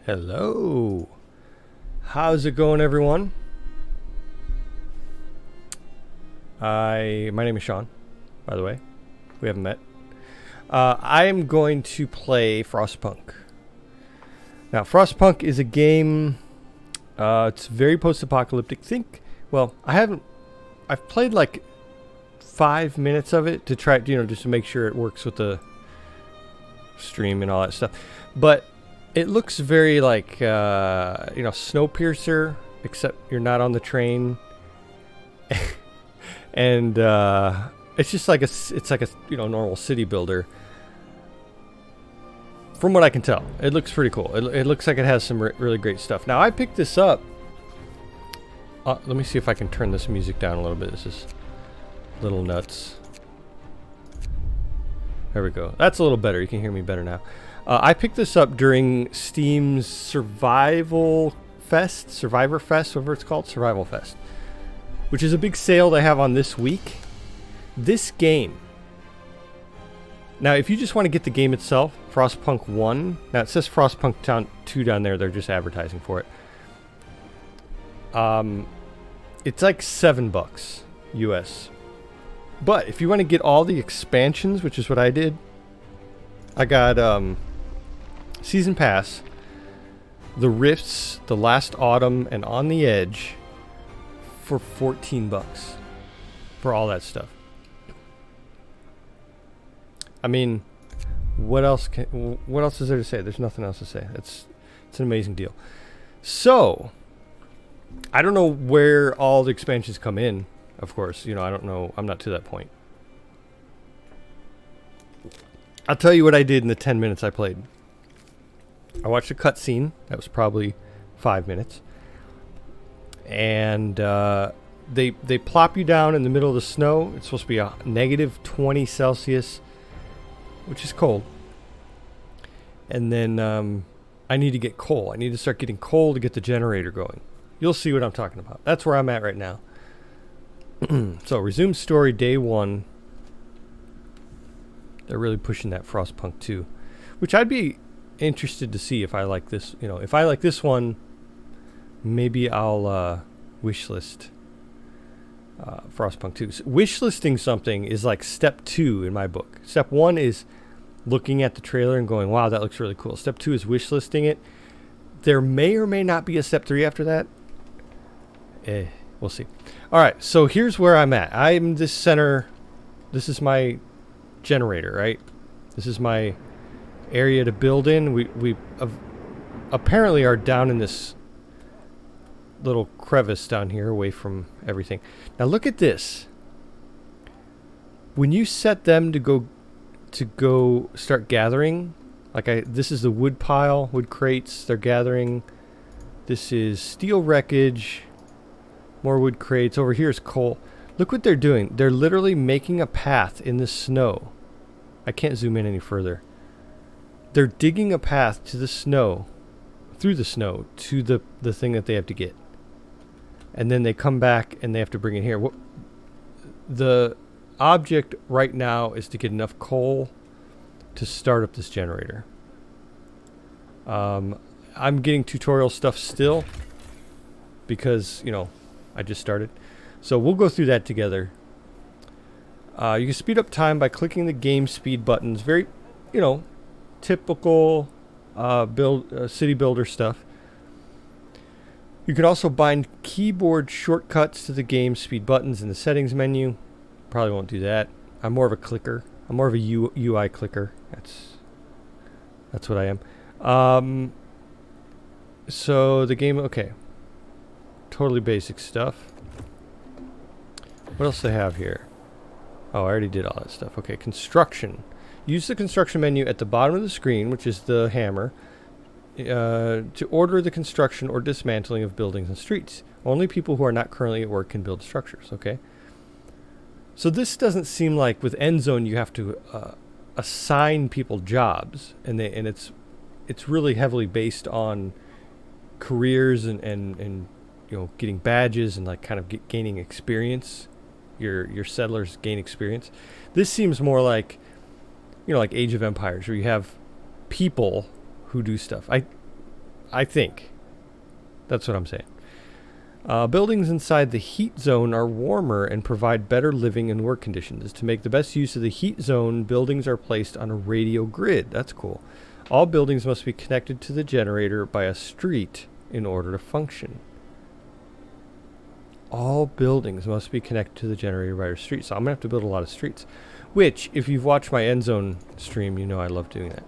Hello. How's it going, everyone? My name is Sean, by the way. We haven't met. I am going to play Frostpunk. Now, Frostpunk is a game. It's very post-apocalyptic. I've played like 5 minutes of it to try, just to make sure it works with the stream and all that stuff. But it looks very like, Snowpiercer, except you're not on the train. And it's just like a normal city builder. From what I can tell, it looks pretty cool. It looks like it has some really great stuff. Now, I picked this up. Let me see if I can turn this music down a little bit. This is a little nuts. There we go. That's a little better. You can hear me better now. I picked this up during Steam's Survivor Fest, whatever it's called, Survival Fest, which is a big sale they have on this week. This game. Now, if you just want to get the game itself, Frostpunk 1. Now, it says Frostpunk 2 down there. They're just advertising for it. It's like $7 US. But if you want to get all the expansions, which is what I did, I got Season Pass, the Rifts, the Last Autumn, and On the Edge for $14 for all that stuff. I mean, what else is there to say? There's nothing else to say. It's an amazing deal. So, I don't know where all the expansions come in. Of course, I don't know. I'm not to that point. I'll tell you what I did in the 10 minutes I played. I watched a cutscene. That was probably 5 minutes. And they plop you down in the middle of the snow. It's supposed to be a -20 Celsius, which is cold. And then I need to get coal. I need to start getting coal to get the generator going. You'll see what I'm talking about. That's where I'm at right now. So, resume story day 1. They're really pushing that Frostpunk 2, which I'd be interested to see if I like this. If I like this one, maybe I'll wishlist Frostpunk 2. Wishlisting something is like step 2 in my book. Step 1 is looking at the trailer and going, wow, that looks really cool. Step 2 is wishlisting it. There may or may not be a step 3 after that. We'll see. All right, so here's where I'm at. I'm this center. This is my generator, right? This is my area to build in. We apparently are down in this little crevice down here away from everything. Now look at this. When you set them to go start gathering, this is the wood pile, wood crates they're gathering. This is steel wreckage, more wood crates. Over here is coal. Look what they're doing. They're literally making a path in the snow. I can't zoom in any further. They're digging a path to the snow, through the snow, to the thing that they have to get. And then they come back and they have to bring it here. The object right now is to get enough coal to start up this generator. I'm getting tutorial stuff still because, I just started. So we'll go through that together. You can speed up time by clicking the game speed buttons. Very, typical city builder stuff. You can also bind keyboard shortcuts to the game speed buttons in the settings menu. Probably won't do that. I'm more of a clicker. I'm more of a UI clicker. That's what I am. So the game, okay. Totally basic stuff. What else do they have here? Oh, I already did all that stuff. Okay, construction. Use the construction menu at the bottom of the screen, which is the hammer, to order the construction or dismantling of buildings and streets. Only people who are not currently at work can build structures, okay? So this doesn't seem like with Endzone you have to assign people jobs, and it's really heavily based on careers and getting badges and like kind of gaining experience. Your settlers gain experience. This seems more like like Age of Empires, where you have people who do stuff. I think. That's what I'm saying. Buildings inside the heat zone are warmer and provide better living and work conditions. To make the best use of the heat zone, buildings are placed on a radial grid. That's cool. All buildings must be connected to the generator by a street in order to function. All buildings must be connected to the generator by a street. So I'm going to have to build a lot of streets. Which, if you've watched my End Zone stream, you know I love doing that.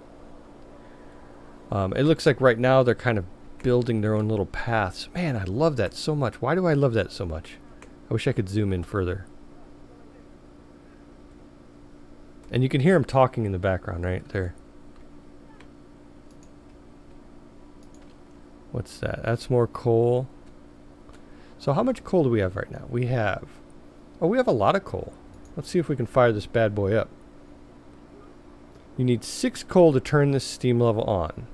It looks like right now they're kind of building their own little paths. Man, I love that so much. Why do I love that so much? I wish I could zoom in further. And you can hear them talking in the background right there. What's that? That's more coal. So how much coal do we have right now? We have... Oh, we have a lot of coal. Let's see if we can fire this bad boy up. You need 6 coal to turn this steam level on.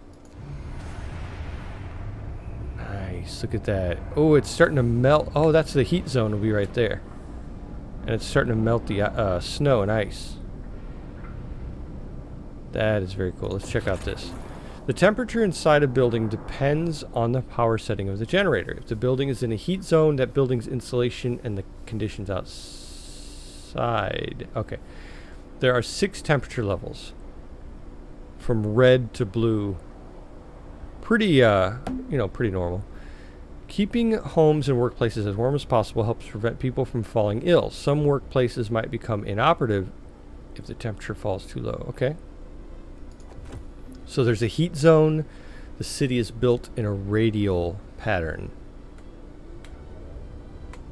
Nice. Look at that. Oh, it's starting to melt. Oh, that's the heat zone will be right there. And it's starting to melt the snow and ice. That is very cool. Let's check out this. The temperature inside a building depends on the power setting of the generator. If the building is in a heat zone, that building's insulation and the conditions outside. Okay. There are 6 temperature levels. From red to blue. Pretty, pretty normal. Keeping homes and workplaces as warm as possible helps prevent people from falling ill. Some workplaces might become inoperative if the temperature falls too low. Okay. So there's a heat zone. The city is built in a radial pattern.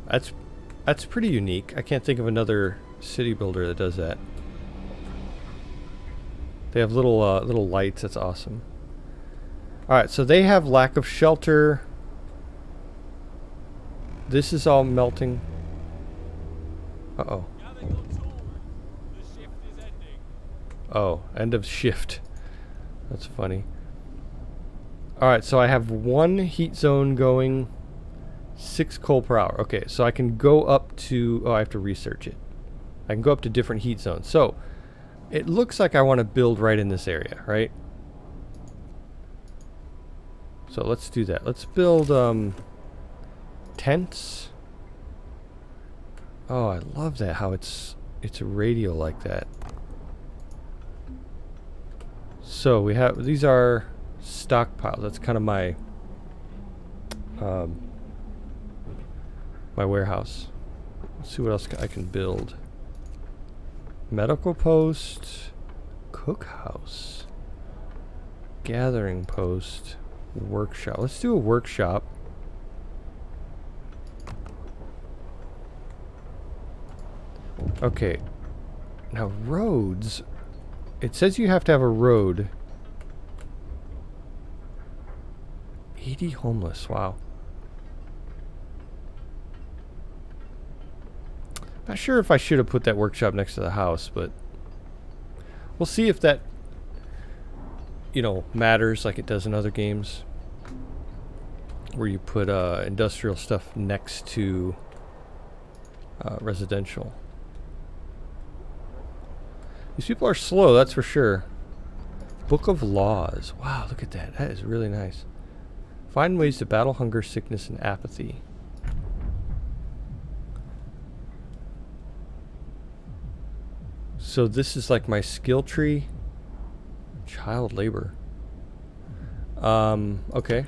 That's pretty unique. I can't think of another city builder that does that. They have little lights. That's awesome. All right, so they have lack of shelter. This is all melting. Uh-oh. Oh, end of shift. That's funny. Alright, so I have 1 heat zone going, 6 coal per hour. Okay, so I can go up to... Oh, I have to research it. I can go up to different heat zones. So, it looks like I want to build right in this area, right? So let's do that. Let's build tents. Oh, I love that, how it's radial like that. So we have, these are stockpiles. That's kind of my my warehouse. Let's see what else I can build. Medical post, cookhouse, gathering post, workshop. Let's do a workshop. Okay. Now roads. It says you have to have a road. 80 homeless. Wow. Not sure if I should have put that workshop next to the house, but we'll see if that, matters like it does in other games, where you put industrial stuff next to residential. These people are slow, that's for sure. Book of Laws. Wow, look at that. That is really nice. Find ways to battle hunger, sickness, and apathy. So this is like my skill tree. Child labor. Okay.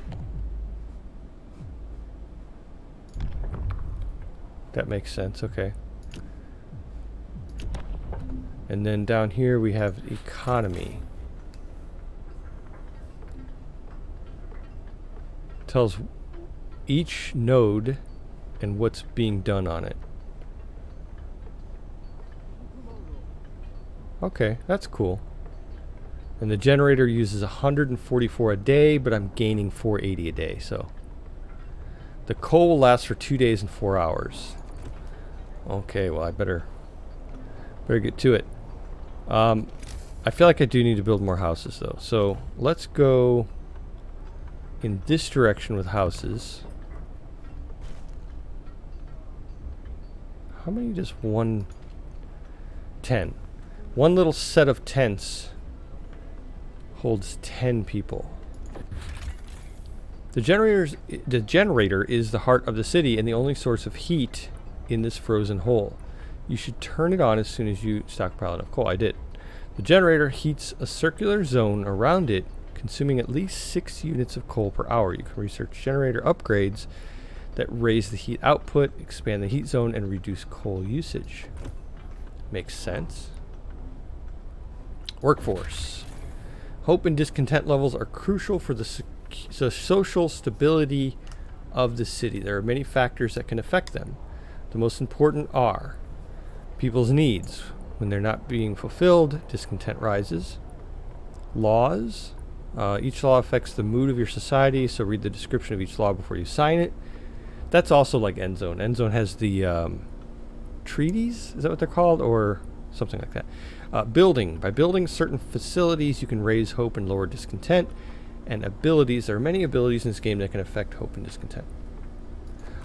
That makes sense, okay. And then down here we have economy. Tells each node and what's being done on it. Okay, that's cool. And the generator uses 144 a day, but I'm gaining 480 a day, so. The coal will last for 2 days and 4 hours. Okay, well I better get to it. I feel like I do need to build more houses though. So let's go in this direction with houses. How many does 1? 10. One little set of tents holds 10 people. The generator is the heart of the city and the only source of heat in this frozen hole. You should turn it on as soon as you stockpile enough coal. I did. The generator heats a circular zone around it, consuming at least 6 units of coal per hour. You can research generator upgrades that raise the heat output, expand the heat zone, and reduce coal usage. Makes sense. Workforce. Hope and discontent levels are crucial for the social stability of the city. There are many factors that can affect them. The most important are people's needs. When they're not being fulfilled, discontent rises. Laws. Each law affects the mood of your society, so read the description of each law before you sign it. That's also like End Zone. End Zone has the treaties, is that what they're called? Or something like that. Building. By building certain facilities, you can raise hope and lower discontent. And abilities. There are many abilities in this game that can affect hope and discontent.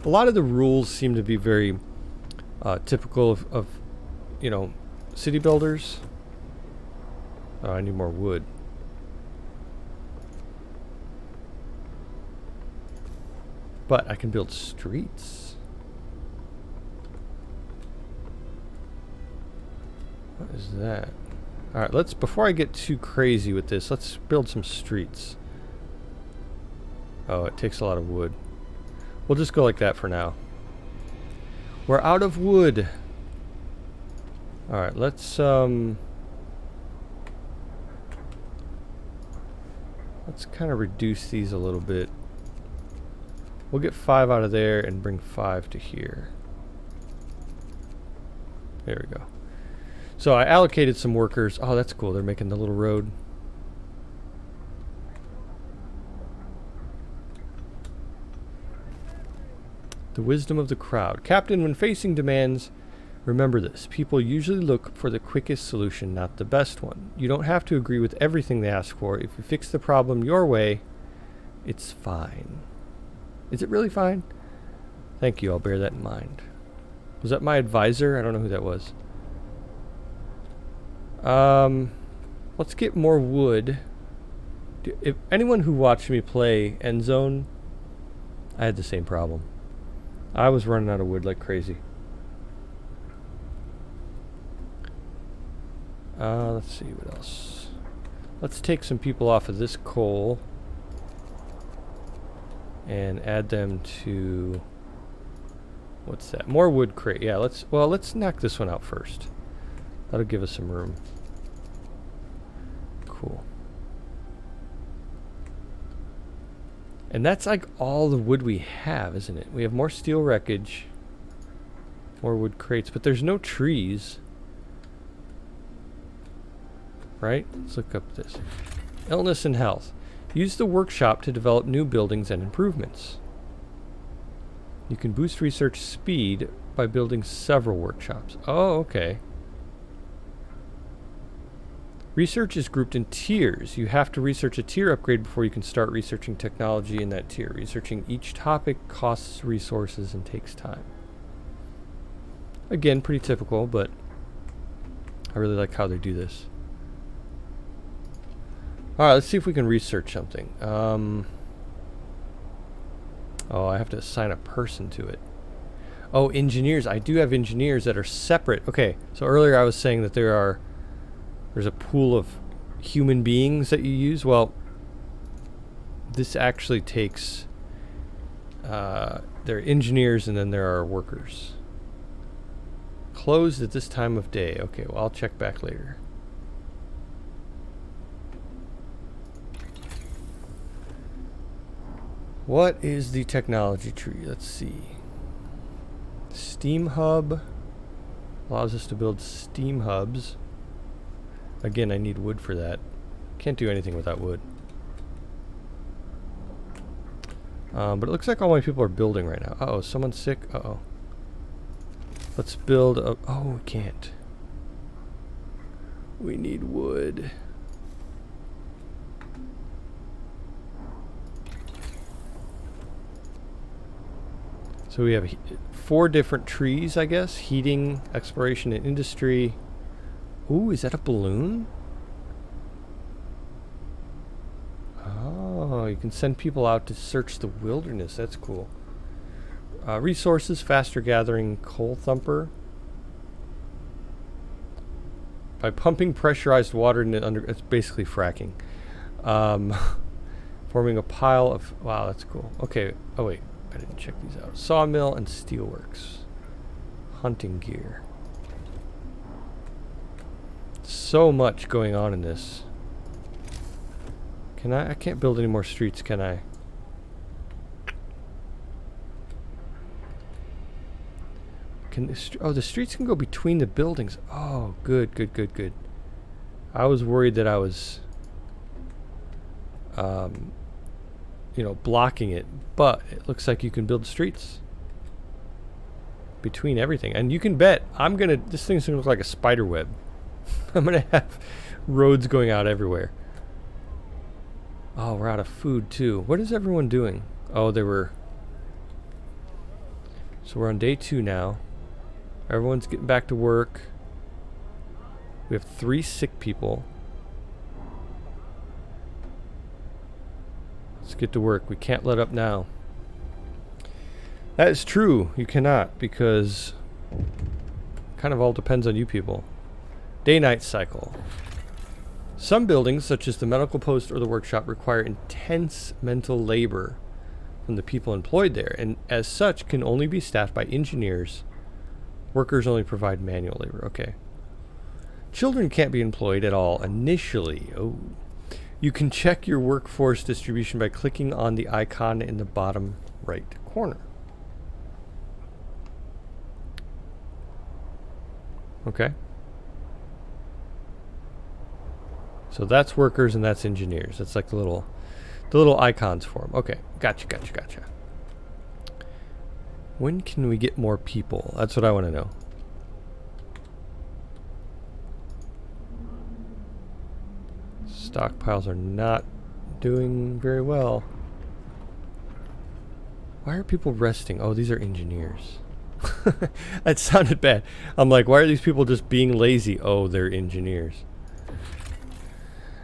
A lot of the rules seem to be very typical of you know, city builders. Oh, I need more wood. But I can build streets. What is that? Alright, before I get too crazy with this, let's build some streets. Oh, it takes a lot of wood. We'll just go like that for now. We're out of wood. Alright, let's kind of reduce these a little bit. We'll get 5 out of there and bring 5 to here. There we go. So I allocated some workers. Oh, that's cool. They're making the little road. The wisdom of the crowd. Captain, when facing demands, remember this. People usually look for the quickest solution, not the best one. You don't have to agree with everything they ask for. If you fix the problem your way, it's fine. Is it really fine? Thank you. I'll bear that in mind. Was that my advisor? I don't know who that was. Let's get more wood. If anyone who watched me play End Zone, I had the same problem. I was running out of wood like crazy. Let's see what else. Let's take some people off of this coal and add them to, what's that? More wood crate. Yeah, let's knock this one out first. That'll give us some room. Cool. And that's like all the wood we have, isn't it? We have more steel wreckage, more wood crates, but there's no trees. Right? Let's look up this. Illness and health. Use the workshop to develop new buildings and improvements. You can boost research speed by building several workshops. Oh, okay. Research is grouped in tiers. You have to research a tier upgrade before you can start researching technology in that tier. Researching each topic costs resources and takes time. Again, pretty typical, but I really like how they do this. Alright, let's see if we can research something. Oh, I have to assign a person to it. Oh, engineers. I do have engineers that are separate. Okay, so earlier I was saying that there's a pool of human beings that you use. Well, this actually takes... there are engineers and then there are workers. Closed at this time of day. Okay, well, I'll check back later. What is the technology tree? Let's see. Steam hub allows us to build steam hubs. Again, I need wood for that. Can't do anything without wood. But it looks like all my people are building right now. Uh-oh, someone's sick? Uh-oh. Let's build a... Oh, we can't. We need wood. So we have 4 different trees, I guess. Heating, exploration, and industry. Ooh, is that a balloon? Oh, Oh, you can send people out to search the wilderness. That's cool. Resources, faster gathering coal thumper. By pumping pressurized water in it under, it's basically fracking. Forming a pile of, wow, that's cool. Okay, oh wait, I didn't check these out. Sawmill and steelworks. Hunting gear. So much going on in this. Can I can't build any more streets, can I? Can the streets can go between the buildings. Oh, good, good, good, good. I was worried that I was, blocking it, but it looks like you can build streets between everything. And you can bet this thing's gonna look like a spider web. I'm gonna have roads going out everywhere. Oh, we're out of food too. What is everyone doing? Oh, so we're on day 2 now. Everyone's getting back to work. We have 3 sick people. Let's get to work. We can't let up now. That is true. You cannot, because it kind of all depends on you people. Day-night cycle. Some buildings, such as the medical post or the workshop, require intense mental labor from the people employed there, and as such can only be staffed by engineers. Workers only provide manual labor. Okay. Children can't be employed at all initially. Oh. You can check your workforce distribution by clicking on the icon in the bottom right corner. Okay. So that's workers and that's engineers. That's like the little icons for them. Okay. Gotcha. When can we get more people? That's what I want to know. Stockpiles are not doing very well. Why are people resting? Oh, these are engineers. That sounded bad. I'm like, why are these people just being lazy? Oh, they're engineers.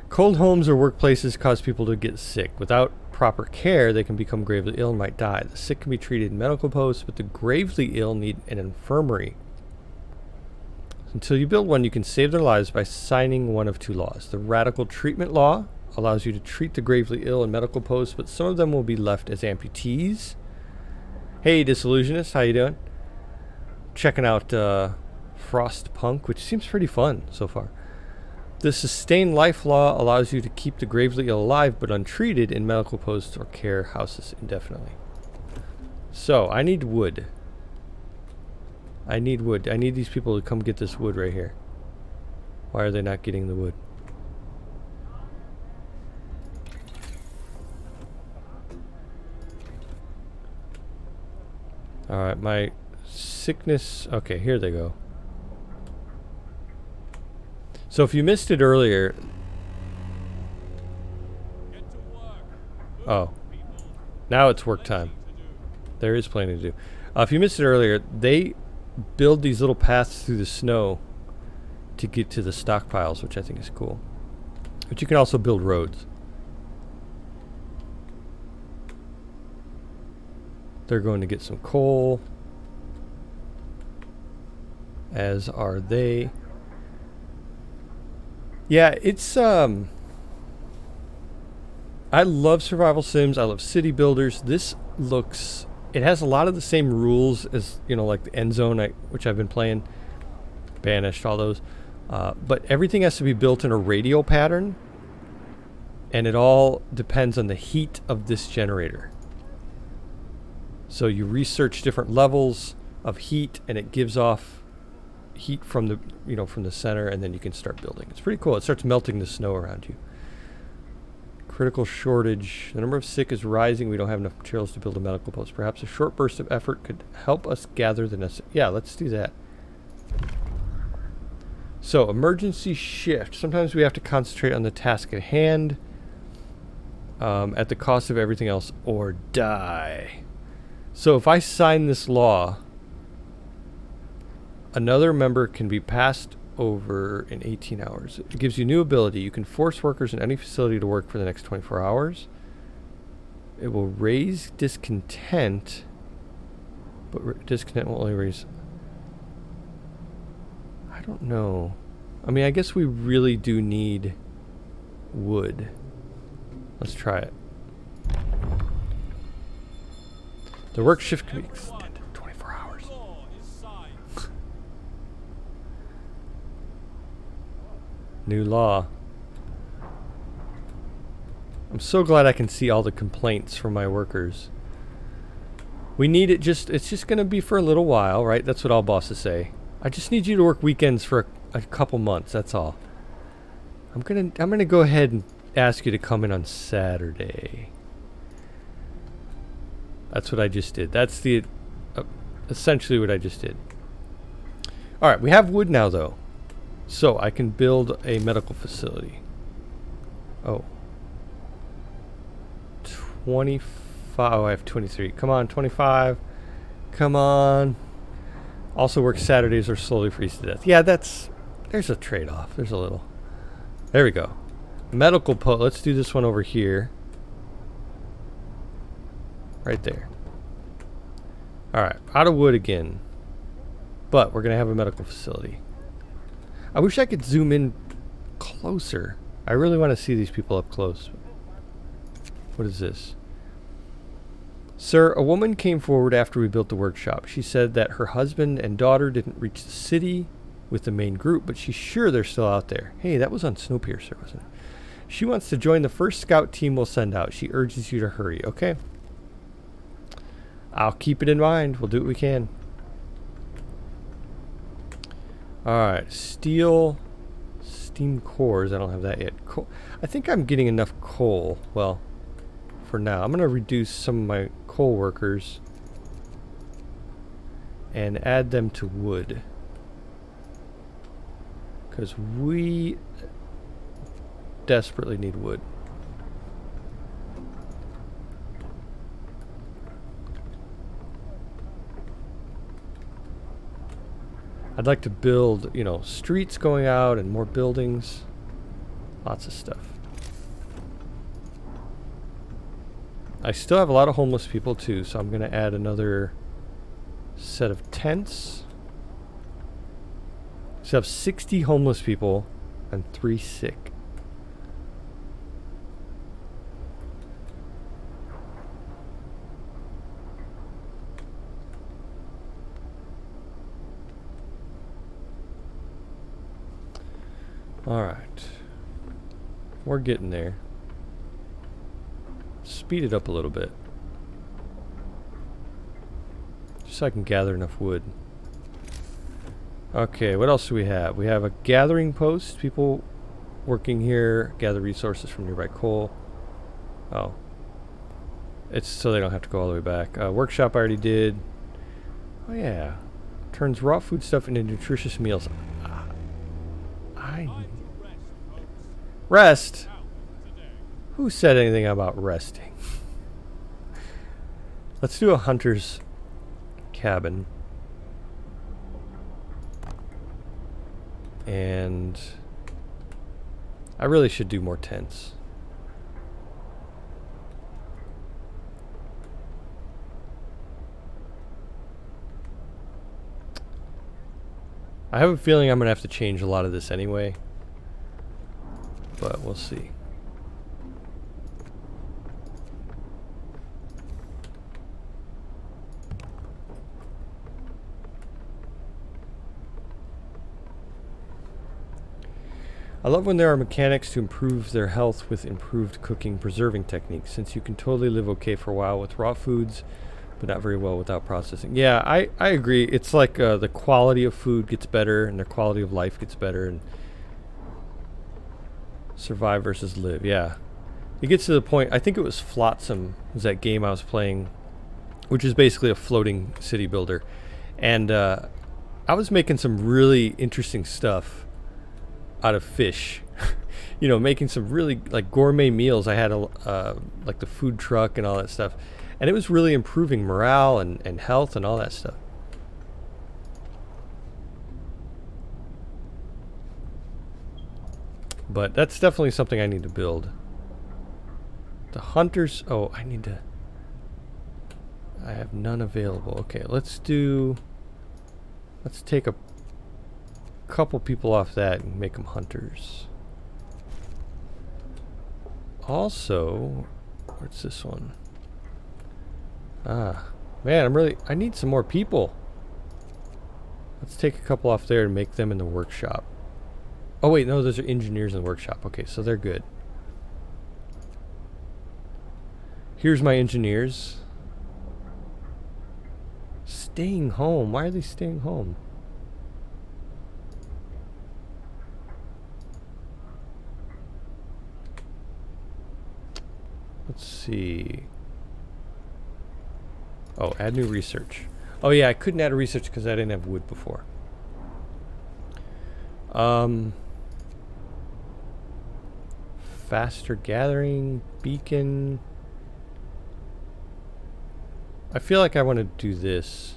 Cold homes or workplaces cause people to get sick. Without proper care, they can become gravely ill and might die. The sick can be treated in medical posts, but the gravely ill need an infirmary. Until you build one, you can save their lives by signing one of 2 laws. The radical treatment law allows you to treat the gravely ill in medical posts, but some of them will be left as amputees. Hey, Disillusionist, how you doing? Checking out Frostpunk, which seems pretty fun so far. The sustained life law allows you to keep the gravely ill alive but untreated in medical posts or care houses indefinitely. So, I need wood. I need wood. I need these people to come get this wood right here. Why are they not getting the wood? Alright, my sickness... Okay, here they go. So if you missed it earlier... Oh. Now it's work time. There is plenty to do. If you missed it earlier, they build these little paths through the snow to get to the stockpiles, which I think is cool. But you can also build roads. They're going to get some coal. As are they. Yeah, it's I love survival sims. I love city builders. This looks, it has a lot of the same rules as, like the End Zone, which I've been playing. Banished, all those. But everything has to be built in a radial pattern. And it all depends on the heat of this generator. So you research different levels of heat, and it gives off heat from the from the center, and then you can start building. It's pretty cool. It starts melting the snow around you. Critical shortage. The number of sick is rising. We don't have enough materials to build a medical post. Perhaps a short burst of effort could help us gather the necessary. Yeah, let's do that. So, emergency shift. Sometimes we have to concentrate on the task at hand at the cost of everything else, or die. So if I sign this law, another member can be passed over in 18 hours. It gives you new ability. You can force workers in any facility to work for the next 24 hours. It will raise discontent, but discontent will only raise... I don't know. I mean, I guess we really do need wood. Let's try it. The work shift can be extended 24 hours. New law. I'm so glad I can see all the complaints from my workers. We need it it's just going to be for a little while, right? That's what all bosses say. I just need you to work weekends for a couple months, that's all. I'm going to go ahead and ask you to come in on Saturday. That's what I just did. That's the essentially what I just did. All right, we have wood now though. So I can build a medical facility. Oh. 25. Oh, I have 23. Come on, 25. Come on. Also work Saturdays or slowly freeze to death. Yeah, there's a trade-off. There's a little. There we go. Medical let's do this one over here. Right there. Alright, out of wood again. But we're going to have a medical facility. I wish I could zoom in closer. I really want to see these people up close. What is this? Sir, a woman came forward after we built the workshop. She said that her husband and daughter didn't reach the city with the main group, but she's sure they're still out there. Hey, that was on Snowpiercer, wasn't it? She wants to join the first scout team we'll send out. She urges you to hurry. Okay. I'll keep it in mind. We'll do what we can. Alright. Steam cores. I don't have that yet. Coal. I think I'm getting enough coal. Well, for now. I'm going to reduce some of my coal workers and add them to wood. Because we desperately need wood. I'd like to build, you know, streets going out and more buildings. Lots of stuff. I still have a lot of homeless people too, so I'm going to add another set of tents. So I have 60 homeless people and 3 sick. All right. We're getting there. Speed it up a little bit. Just so I can gather enough wood. Okay, what else do we have? We have a gathering post. People working here gather resources from nearby coal. Oh. It's so they don't have to go all the way back. Workshop I already did. Oh yeah. Turns raw food stuff into nutritious meals. Rest? Who said anything about resting? Let's do a hunter's cabin. And I really should do more tents. I have a feeling I'm going to have to change a lot of this anyway. But we'll see. I love when there are mechanics to improve their health with improved cooking preserving techniques, since you can totally live okay for a while with raw foods, but not very well without processing. Yeah, I agree. It's like the quality of food gets better and the quality of life gets better, and survive versus live. Yeah, it gets to the point. I think it was Flotsam was that game I was playing, which is basically a floating city builder, and I was making some really interesting stuff out of fish. You know, making some really like gourmet meals. I had a like the food truck and all that stuff, and it was really improving morale and health and all that stuff. But that's definitely something I need to build. The hunters... Oh, I need to... I have none available. Okay, let's take a couple people off that and make them hunters. Also, what's this one? Ah, man, I need some more people. Let's take a couple off there and make them in the workshop. Oh wait, no, those are engineers in the workshop. Okay, so they're good. Here's my engineers. Staying home. Why are they staying home? Let's see. Oh, add new research. Oh yeah, I couldn't add a research because I didn't have wood before. Faster gathering, beacon. I feel like I want to do this.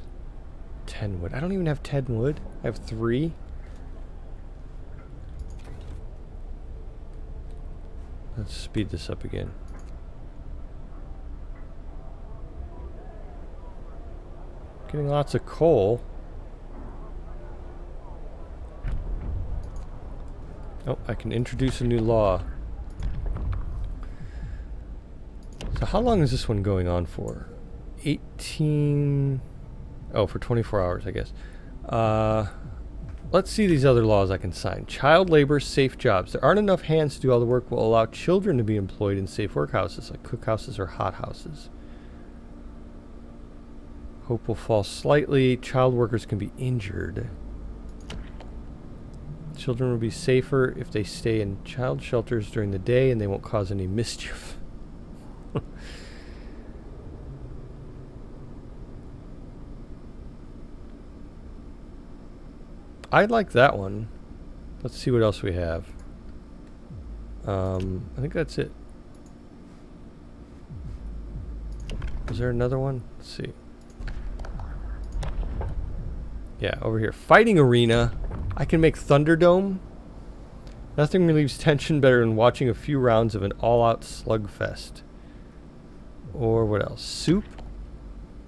10 wood. I don't even have 10 wood. I have 3. Let's speed this up again. Getting lots of coal. Oh, I can introduce a new law. So how long is this one going on for? 18... Oh, for 24 hours, I guess. Let's see these other laws I can sign. Child labor, safe jobs. There aren't enough hands to do all the work. Will allow children to be employed in safe workhouses, like cookhouses or hothouses. Hope will fall slightly. Child workers can be injured. Children will be safer if they stay in child shelters during the day and they won't cause any mischief. I like that one. Let's see what else we have. I think that's it. Is there another one? Let's see. Yeah, over here. Fighting arena. I can make Thunderdome. Nothing relieves tension better than watching a few rounds of an all-out slugfest. Or what else? Soup.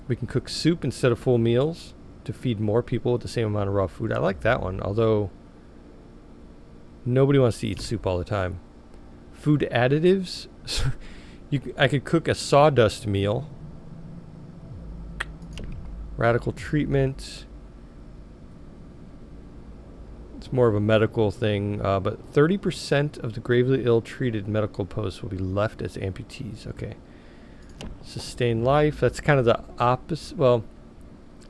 We can cook soup instead of full meals to feed more people with the same amount of raw food. I like that one, although nobody wants to eat soup all the time. Food additives. I could cook a sawdust meal. Radical treatment. It's more of a medical thing, but 30% of the gravely ill-treated medical posts will be left as amputees. Okay. Sustain life. That's kind of the opposite. Well,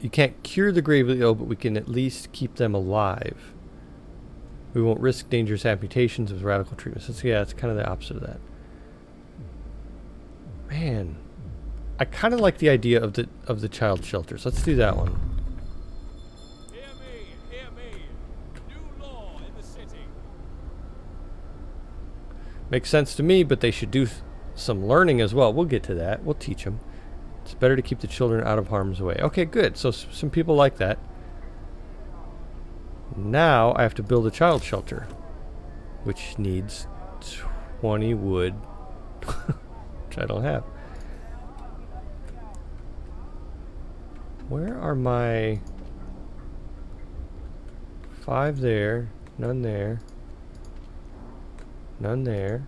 you can't cure the gravely ill, but we can at least keep them alive. We won't risk dangerous amputations with radical treatments. So yeah, it's kind of the opposite of that. Man, I kind of like the idea of the child shelters. Let's do that one. Hear me. New law in the city. Makes sense to me, but they should do some learning as well. We'll get to that. We'll teach them. It's better to keep the children out of harm's way. Okay, good. So some people like that. Now I have to build a child shelter, which needs 20 wood, which I don't have. Where are my 5 there, none there, none there.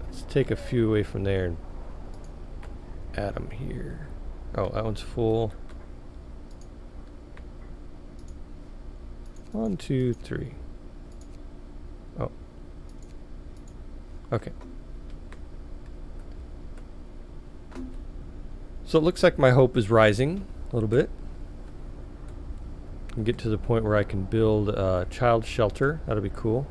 Let's take a few away from there and add them here. Oh, that one's full. 1, 2, 3. Oh. Okay. So it looks like my hope is rising a little bit. And get to the point where I can build a child shelter. That'll be cool.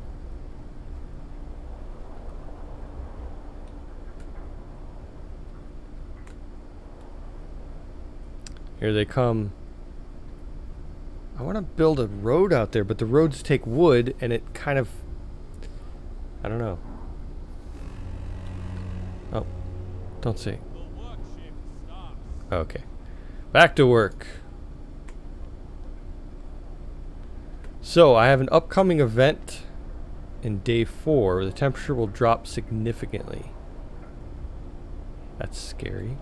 Here they come. I want to build a road out there, but the roads take wood, and it kind of... I don't know. Oh. Don't see. Okay. Back to work. So, I have an upcoming event in day 4 where the temperature will drop significantly. That's scary.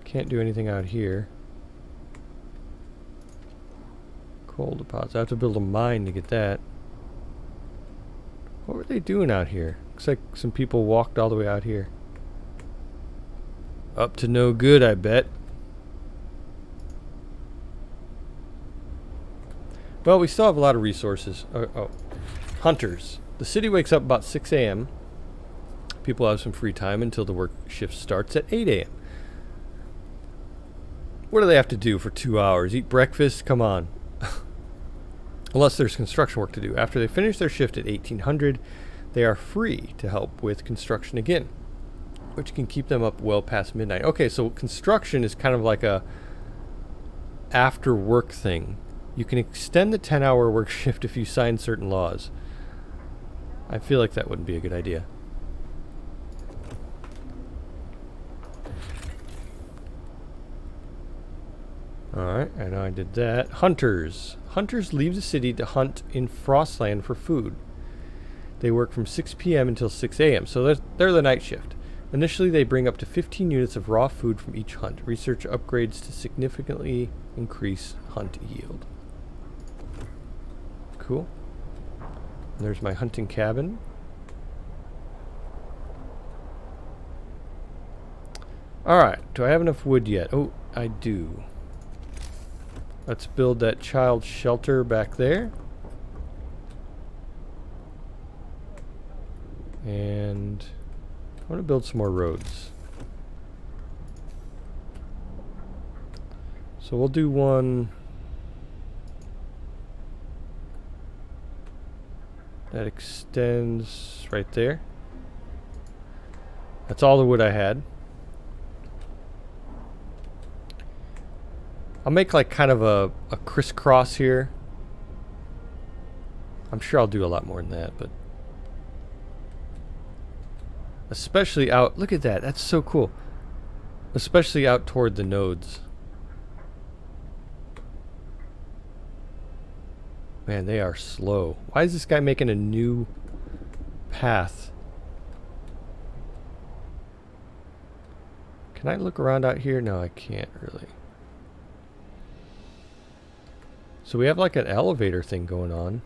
Can't do anything out here. Coal deposits. I have to build a mine to get that. What were they doing out here? Looks like some people walked all the way out here. Up to no good, I bet. Well, we still have a lot of resources. Hunters. The city wakes up about 6 a.m. People have some free time until the work shift starts at 8 a.m. What do they have to do for 2 hours? Eat breakfast? Come on. Unless there's construction work to do. After they finish their shift at 1800, they are free to help with construction again, which can keep them up well past midnight. Okay, so construction is kind of like a after work thing. You can extend the 10-hour work shift if you sign certain laws. I feel like that wouldn't be a good idea. Alright, I know I did that. Hunters. Hunters leave the city to hunt in Frostland for food. They work from 6 p.m. until 6 a.m., so they're the night shift. Initially, they bring up to 15 units of raw food from each hunt. Research upgrades to significantly increase hunt yield. Cool. And there's my hunting cabin. Alright, do I have enough wood yet? Oh, I do. Let's build that child shelter back there. And I want to build some more roads. So we'll do one that extends right there. That's all the wood I had. I'll make like kind of a crisscross here. I'm sure I'll do a lot more than that, but especially out, look at that, that's so cool. Especially out toward the nodes. Man, they are slow. Why is this guy making a new path? Can I look around out here? No, I can't really. So we have like an elevator thing going on.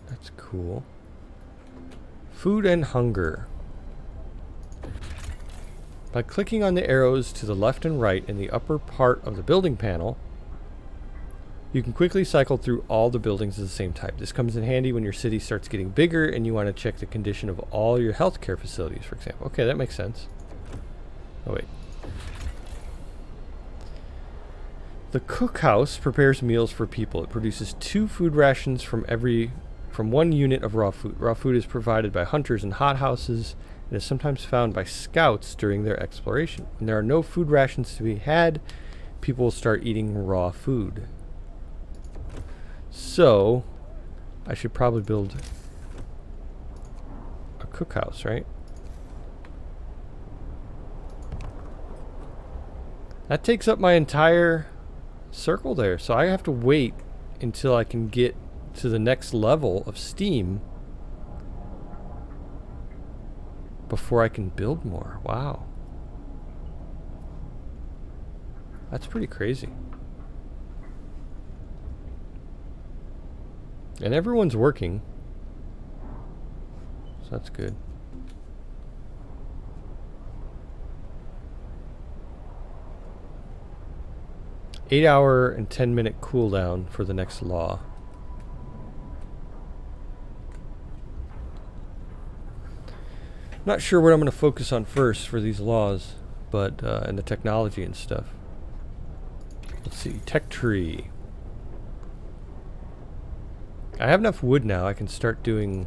That's cool. Food and hunger. By clicking on the arrows to the left and right in the upper part of the building panel, you can quickly cycle through all the buildings of the same type. This comes in handy when your city starts getting bigger and you want to check the condition of all your healthcare facilities, for example. Okay, that makes sense. Oh, wait. The cookhouse prepares meals for people. It produces 2 food rations from 1 unit of raw food. Raw food is provided by hunters in hothouses and is sometimes found by scouts during their exploration. When there are no food rations to be had, people will start eating raw food. So, I should probably build a cookhouse, right? That takes up my entire circle there, so I have to wait until I can get to the next level of Steam before I can build more. Wow. That's pretty crazy. And everyone's working, so that's good. 8-hour and 10-minute cooldown for the next law. Not sure what I'm going to focus on first for these laws, but and the technology and stuff. Let's see, tech tree. I have enough wood now. I can start doing.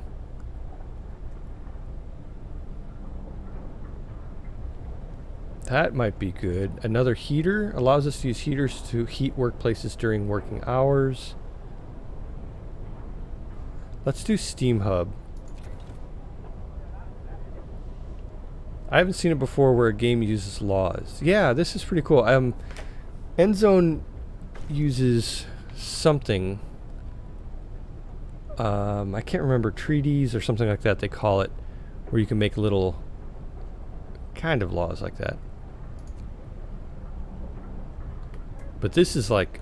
That might be good. Another heater allows us to use heaters to heat workplaces during working hours. Let's do Steam Hub. I haven't seen it before where a game uses laws. Yeah, this is pretty cool. Endzone uses something. I can't remember, treaties or something like that they call it, where you can make little kind of laws like that. But this is like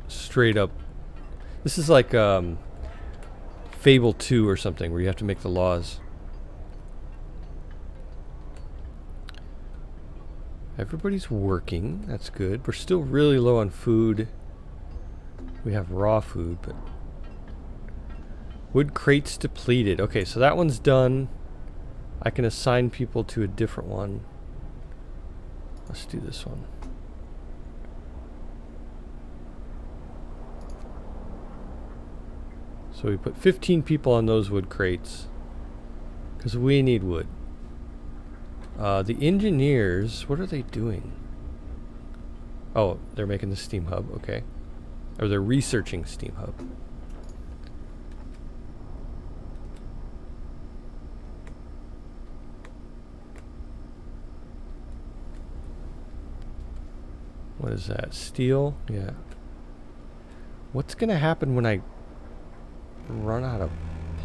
straight up, this is like Fable 2 or something, where you have to make the laws. Everybody's working, that's good. We're still really low on food. We have raw food, but wood crates depleted. Okay, so that one's done. I can assign people to a different one. Let's do this one. So we put 15 people on those wood crates because we need wood. The engineers, what are they doing? Oh, they're making the steam hub, okay. Or they're researching steam hub. What is that? Steel? Yeah. What's gonna happen when I run out of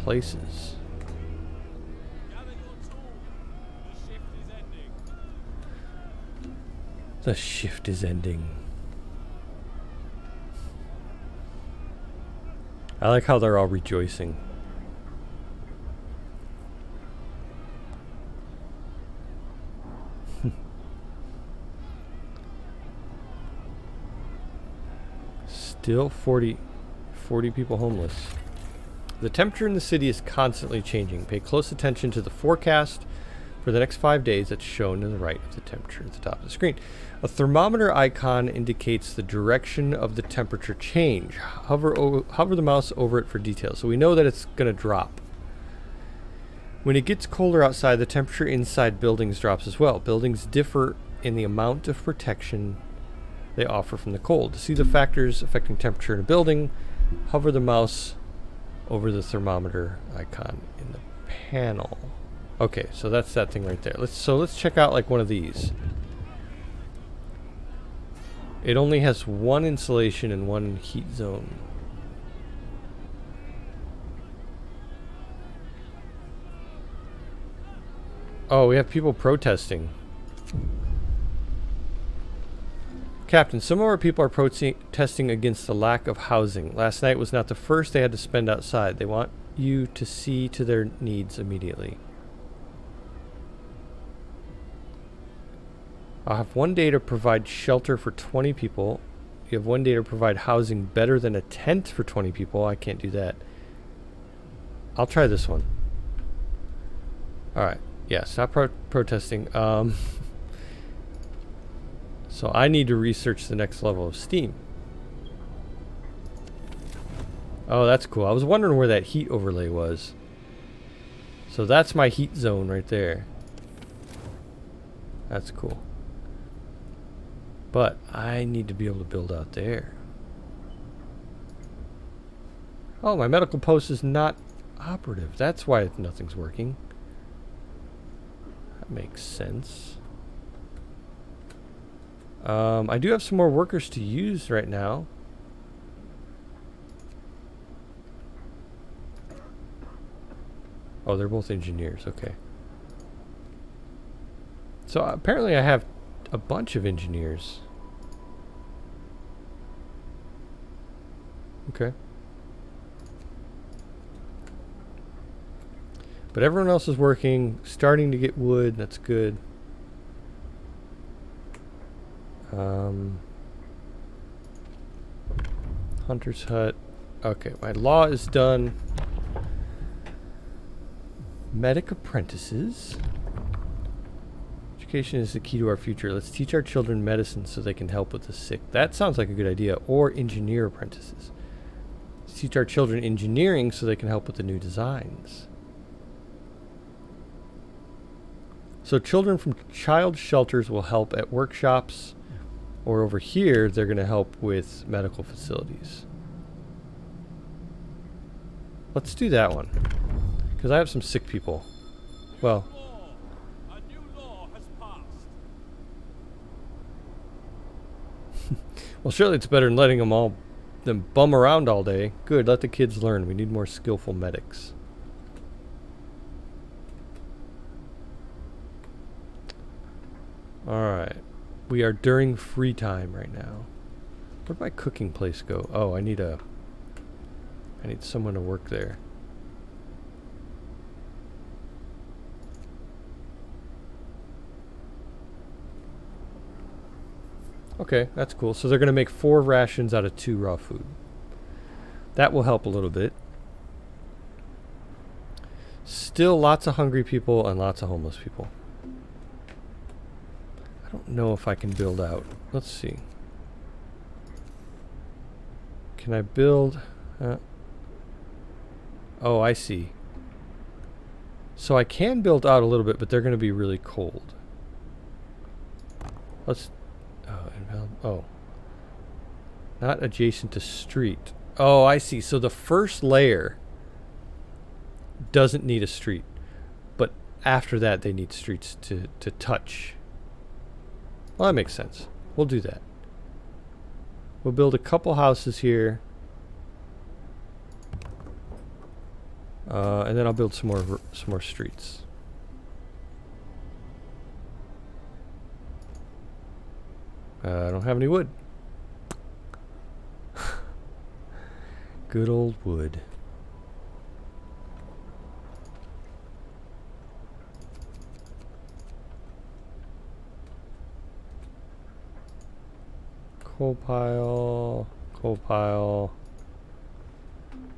places? Gather your tools. The shift is ending. The shift is ending. I like how they're all rejoicing. Still 40 people homeless. The temperature in the city is constantly changing. Pay close attention to the forecast for the next 5 days that's shown to the right of the temperature at the top of the screen. A thermometer icon indicates the direction of the temperature change. Hover the mouse over it for details. So we know that it's going to drop. When it gets colder outside, the temperature inside buildings drops as well. Buildings differ in the amount of protection they offer from the cold. To see the factors affecting temperature in a building, hover the mouse over the thermometer icon in the panel. Okay, so that's that thing right there. Let's check out like one of these. It only has one insulation and one heat zone. Oh, we have people protesting. Captain, some of our people are protesting against the lack of housing. Last night was not the first they had to spend outside. They want you to see to their needs immediately. I'll have 1 day to provide shelter for 20 people. You have 1 day to provide housing better than a tent for 20 people. I can't do that. I'll try this one. Alright. Yeah, stop protesting. So I need to research the next level of steam. Oh, that's cool. I was wondering where that heat overlay was. So that's my heat zone right there. That's cool. But I need to be able to build out there. Oh, my medical post is not operative. That's why nothing's working. That makes sense. I do have some more workers to use right now. Oh, they're both engineers. Okay. So apparently I have a bunch of engineers. Okay. But everyone else is working, starting to get wood. That's good. Hunter's hut. Okay, my law is done. Medic apprentices. Education is the key to our future. Let's teach our children medicine so they can help with the sick. That sounds like a good idea. Or engineer apprentices. Let's teach our children engineering so they can help with the new designs. So children from child shelters will help at workshops, or over here they're going to help with medical facilities. Let's do that one, because I have some sick people. Well, A new law has passed. well, surely it's better than letting them all them bum around all day. Good, let the kids learn. We need more skillful medics. Alright. We are during free time right now. Where'd my cooking place go? Oh, I need someone to work there. Okay, that's cool. So they're going to make 4 rations out of 2 raw food. That will help a little bit. Still lots of hungry people and lots of homeless people. I don't know if I can build out. Let's see. Can I build? Oh, I see. So I can build out a little bit, but they're going to be really cold. Let's... Oh. Not adjacent to street. Oh, I see. So the first layer doesn't need a street. But after that, they need streets to touch. Well, that makes sense. We'll do that. We'll build a couple houses here. And then I'll build some more streets. I don't have any wood. Good old wood. Coal pile. Coal pile.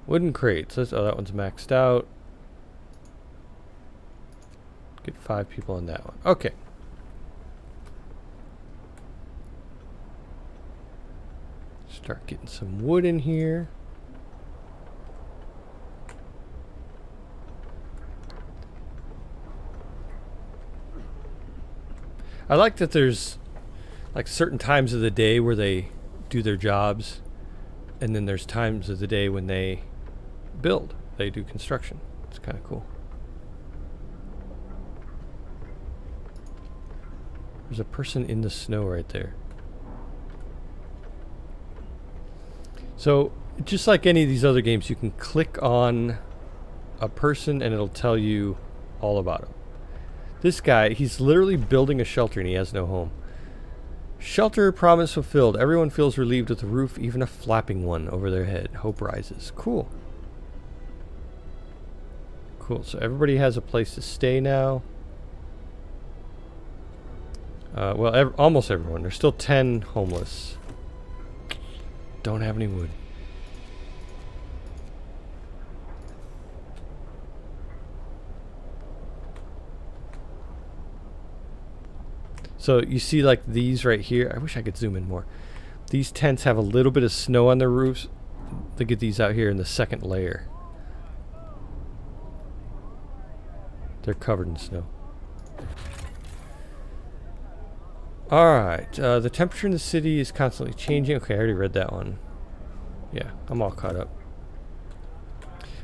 Wooden crates. Oh, that one's maxed out. Get 5 people in that one. Okay. Start getting some wood in here. I like that there's like certain times of the day where they do their jobs, and then there's times of the day when they build. They do construction. It's kind of cool. There's a person in the snow right there. So, just like any of these other games, you can click on a person and it'll tell you all about him. This guy, he's literally building a shelter and he has no home. Shelter promise fulfilled. Everyone feels relieved with a roof, even a flapping one over their head. Hope rises. Cool. Cool. So everybody has a place to stay now. Well, almost everyone. There's still 10 homeless. Don't have any wood. So you see like these right here. I wish I could zoom in more. These tents have a little bit of snow on their roofs. Look at these out here in the second layer. They're covered in snow. Alright, the temperature in the city is constantly changing. Okay, I already read that one. Yeah, I'm all caught up.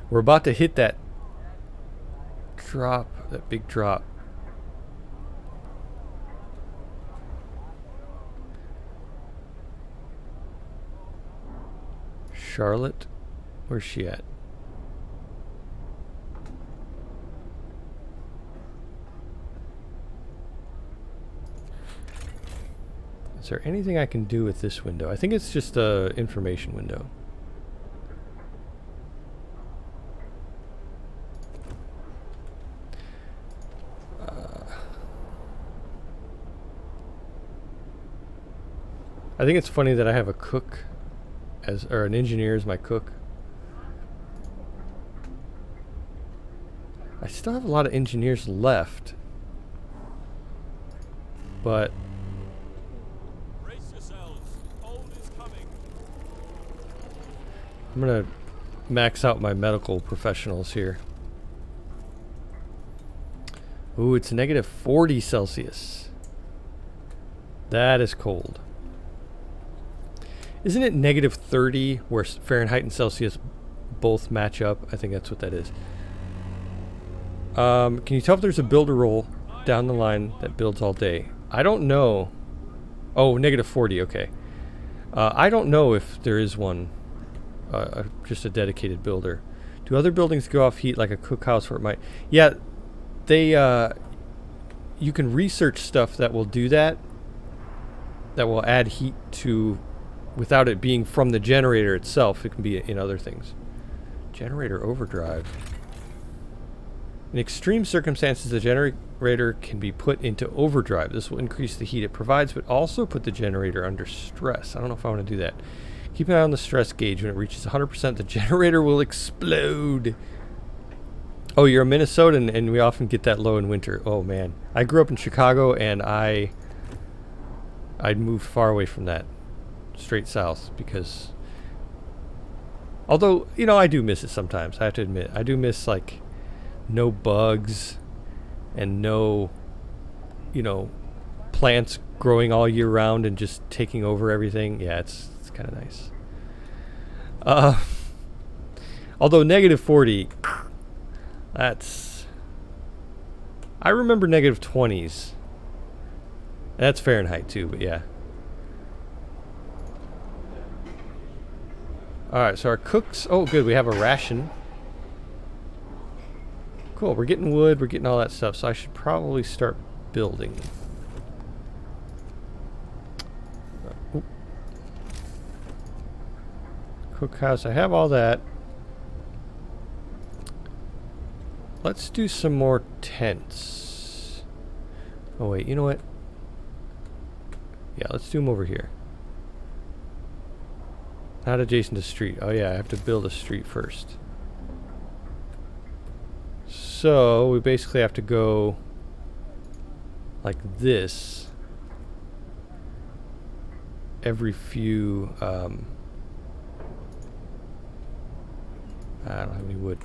We're about to hit that drop, that big drop. Charlotte? Where's she at? Is there anything I can do with this window? I think it's just a information window. I think it's funny that I have a cook or an engineer as my cook. I still have a lot of engineers left, but Brace yourselves. Cold is coming. I'm gonna max out my medical professionals here. Ooh, it's negative 40 Celsius. That is cold. Isn't it negative 30 where Fahrenheit and Celsius both match up? I think that's what that is. Can you tell if there's a builder role down the line that builds all day? I don't know. Oh, negative 40, okay. I don't know if there is one just a dedicated builder. Do other buildings go off heat like a cookhouse where it might? Yeah, they. You can research stuff that will do that. That will add heat to, without it being from the generator itself. It can be in other things. Generator overdrive. In extreme circumstances, the generator can be put into overdrive. This will increase the heat it provides, but also put the generator under stress. I don't know if I want to do that. Keep an eye on the stress gauge. When it reaches 100%, the generator will explode. Oh, you're a Minnesotan, and we often get that low in winter. Oh, man. I grew up in Chicago, and I'd moved far away from that. Straight south, because... Although, you know, I do miss it sometimes. I have to admit. I do miss, like... no bugs and no, you know, plants growing all year round and just taking over everything. Yeah, it's kind of nice. Although -40, that's... I remember -20s. That's Fahrenheit too, but yeah. Alright, so our cooks... Oh, good, we have a ration. Cool, we're getting wood, we're getting all that stuff, so I should probably start building. Cookhouse, I have all that. Let's do some more tents. Oh wait, you know what? Yeah, let's do them over here. Not adjacent to street. Oh yeah, I have to build a street first. So we basically have to go like this every few I don't have any wood.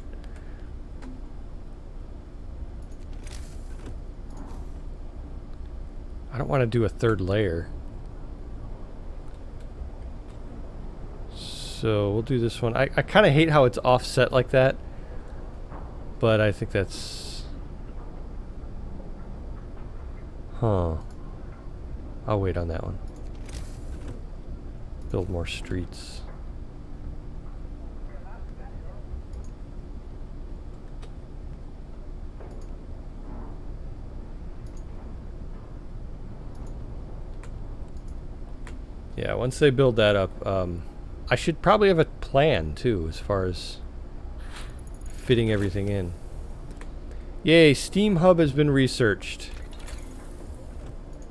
I don't want to do a third layer. So we'll do this one. I kind of hate how it's offset like that. But I think that's... Huh. I'll wait on that one. Build more streets. Yeah, once they build that up, I should probably have a plan too, as far as fitting everything in. Yay, Steam Hub has been researched.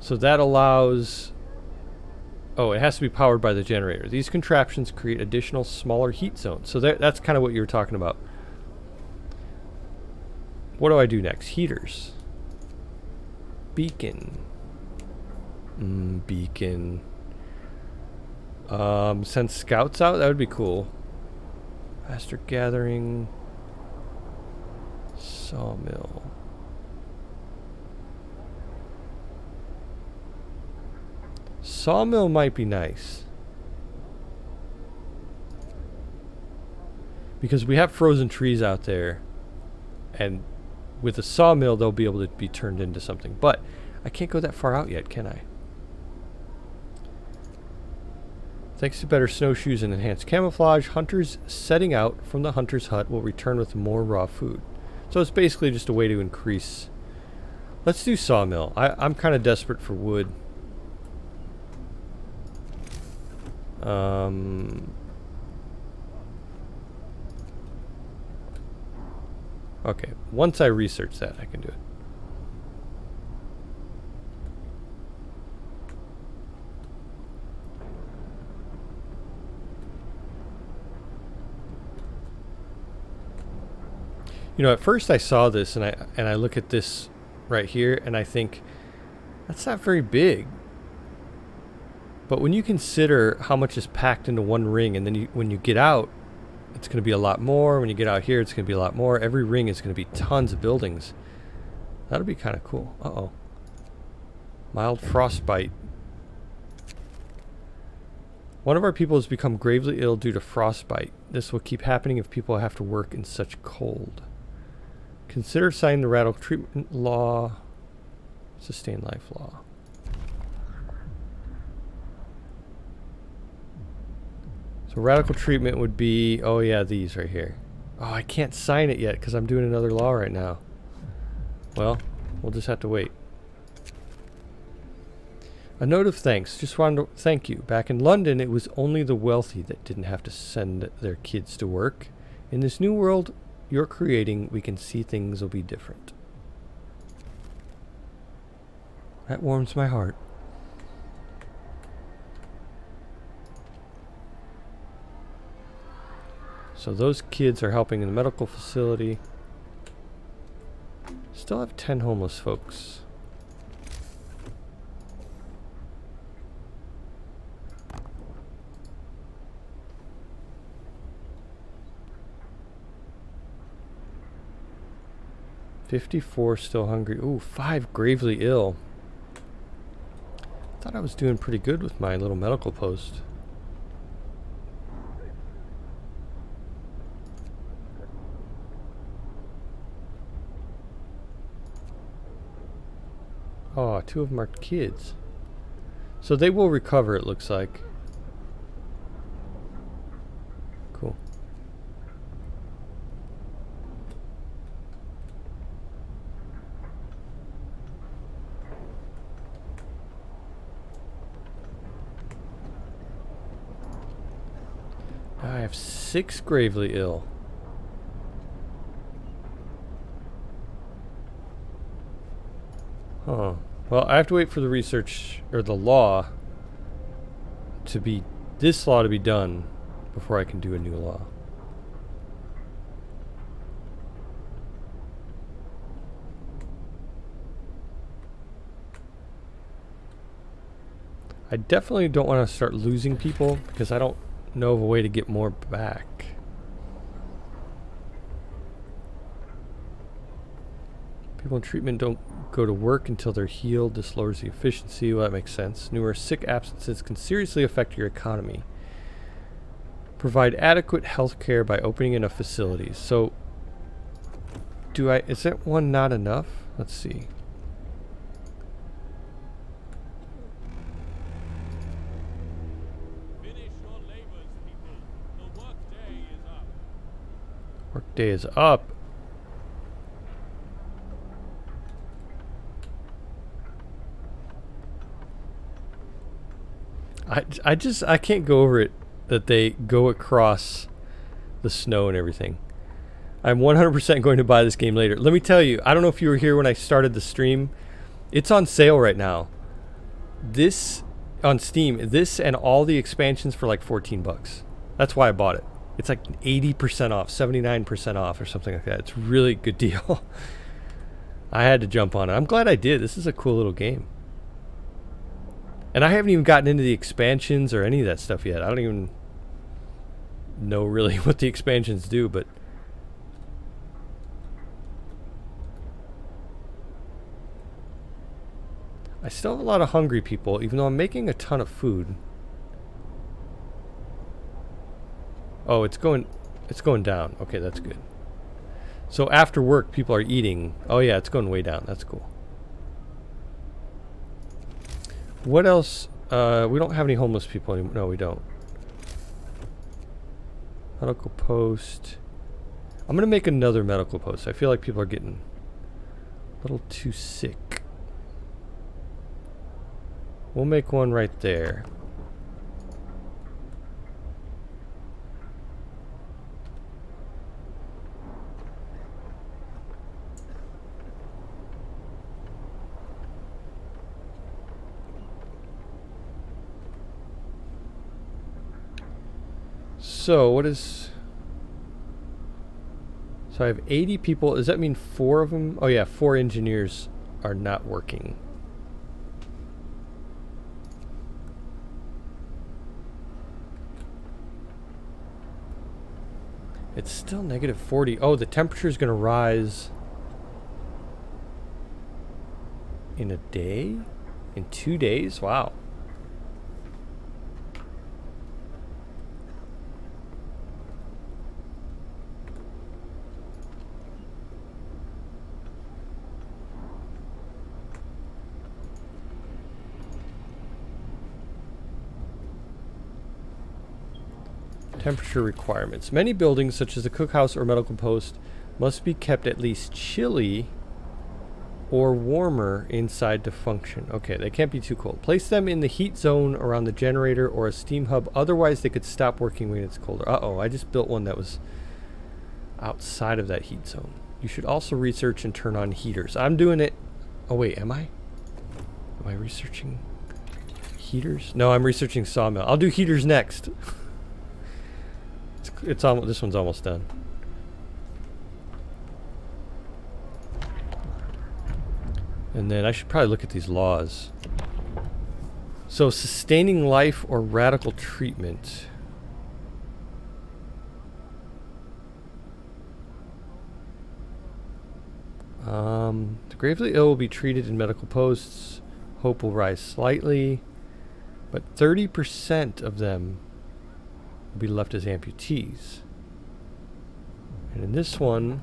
So that allows... Oh, it has to be powered by the generator. These contraptions create additional smaller heat zones. So that's kind of what you were talking about. What do I do next? Heaters. Beacon. Beacon. Send scouts out? That would be cool. Faster gathering. Sawmill. Sawmill might be nice. Because we have frozen trees out there. And with a sawmill, they'll be able to be turned into something. But I can't go that far out yet, can I? Thanks to better snowshoes and enhanced camouflage, hunters setting out from the hunter's hut will return with more raw food. So it's basically just a way to increase... Let's do sawmill. I'm kind of desperate for wood. Okay, once I research that, I can do it. You know, at first I saw this and I look at this right here and I think that's not very big. But when you consider how much is packed into one ring, and then when you get out, it's going to be a lot more. When you get out here, it's going to be a lot more. Every ring is going to be tons of buildings. That'll be kind of cool. Uh-oh. Mild frostbite. One of our people has become gravely ill due to frostbite. This will keep happening if people have to work in such cold. Consider signing the radical treatment law. Sustain life law. So So radical treatment would be, oh yeah, these right here. Oh, I can't sign it yet because I'm doing another law right now. Well, we'll just have to wait. A note of thanks. Just wanted to thank you. Back in London, it was only the wealthy that didn't have to send their kids to work. In this new world you're creating, we can see things will be different. That warms my heart. So those kids are helping in the medical facility. Still have 10 homeless folks. $54 still hungry. Ooh, 5 gravely ill. Thought I was doing pretty good with my little medical post. Oh, 2 of them are kids. So they will recover, it looks like. Cool. I have 6 gravely ill. Huh. Well, I have to wait for the research, or the law, to be, this law to be done before I can do a new law. I definitely don't want to start losing people because I don't know of a way to get more back. People in treatment don't go to work until they're healed. This lowers the efficiency. Well, that makes sense. Numerous sick absences can seriously affect your economy. Provide adequate health care by opening enough facilities. So, is that one not enough? Let's see. Finish your labors, people. The workday is up. Workday is up. I can't go over it that they go across the snow and everything. I'm 100% going to buy this game later. Let me tell you, I don't know if you were here when I started the stream. It's on sale right now. This on Steam, this and all the expansions for like $14. That's why I bought it. It's like 80% off, 79% off or something like that. It's a really good deal. I had to jump on it. I'm glad I did. This is a cool little game. And I haven't even gotten into the expansions or any of that stuff yet. I don't even know really what the expansions do, but I still have a lot of hungry people, even though I'm making a ton of food. Oh, it's going down. Okay, that's good. So after work, people are eating. Oh yeah, it's going way down. That's cool. What else? We don't have any homeless people anymore. No, we don't. Medical post. I'm going to make another medical post. I feel like people are getting a little too sick. We'll make one right there. So, what is... So I have 80 people. Does that mean 4 of them? Oh yeah, 4 engineers are not working. It's still negative 40. Oh, the temperature is going to rise in a day? In 2 days? Wow. Temperature requirements. Many buildings, such as the cookhouse or medical post, must be kept at least chilly or warmer inside to function. Okay, they can't be too cold. Place them in the heat zone around the generator or a steam hub. Otherwise, they could stop working when it's colder. Uh-oh, I just built one that was outside of that heat zone. You should also research and turn on heaters. I'm doing it. Oh, wait, am I? Am I researching heaters? No, I'm researching sawmill. I'll do heaters next. It's almost, this one's almost done. And then I should probably look at these laws. So, sustaining life or radical treatment. The gravely ill will be treated in medical posts. Hope will rise slightly. But 30% of them will be left as amputees. And in this one,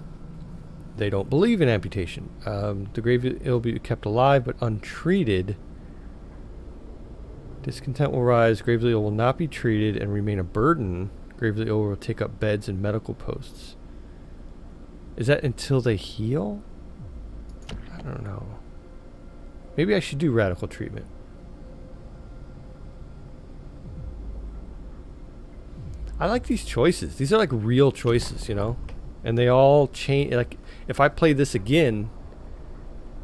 they don't believe in amputation. The gravely ill will be kept alive but untreated. Discontent will rise. Gravely ill will not be treated and remain a burden. Gravely ill will take up beds in medical posts. Is that until they heal? I don't know. Maybe I should do radical treatment. I like these choices. These are like real choices, you know? And they all change. Like, if I play this again,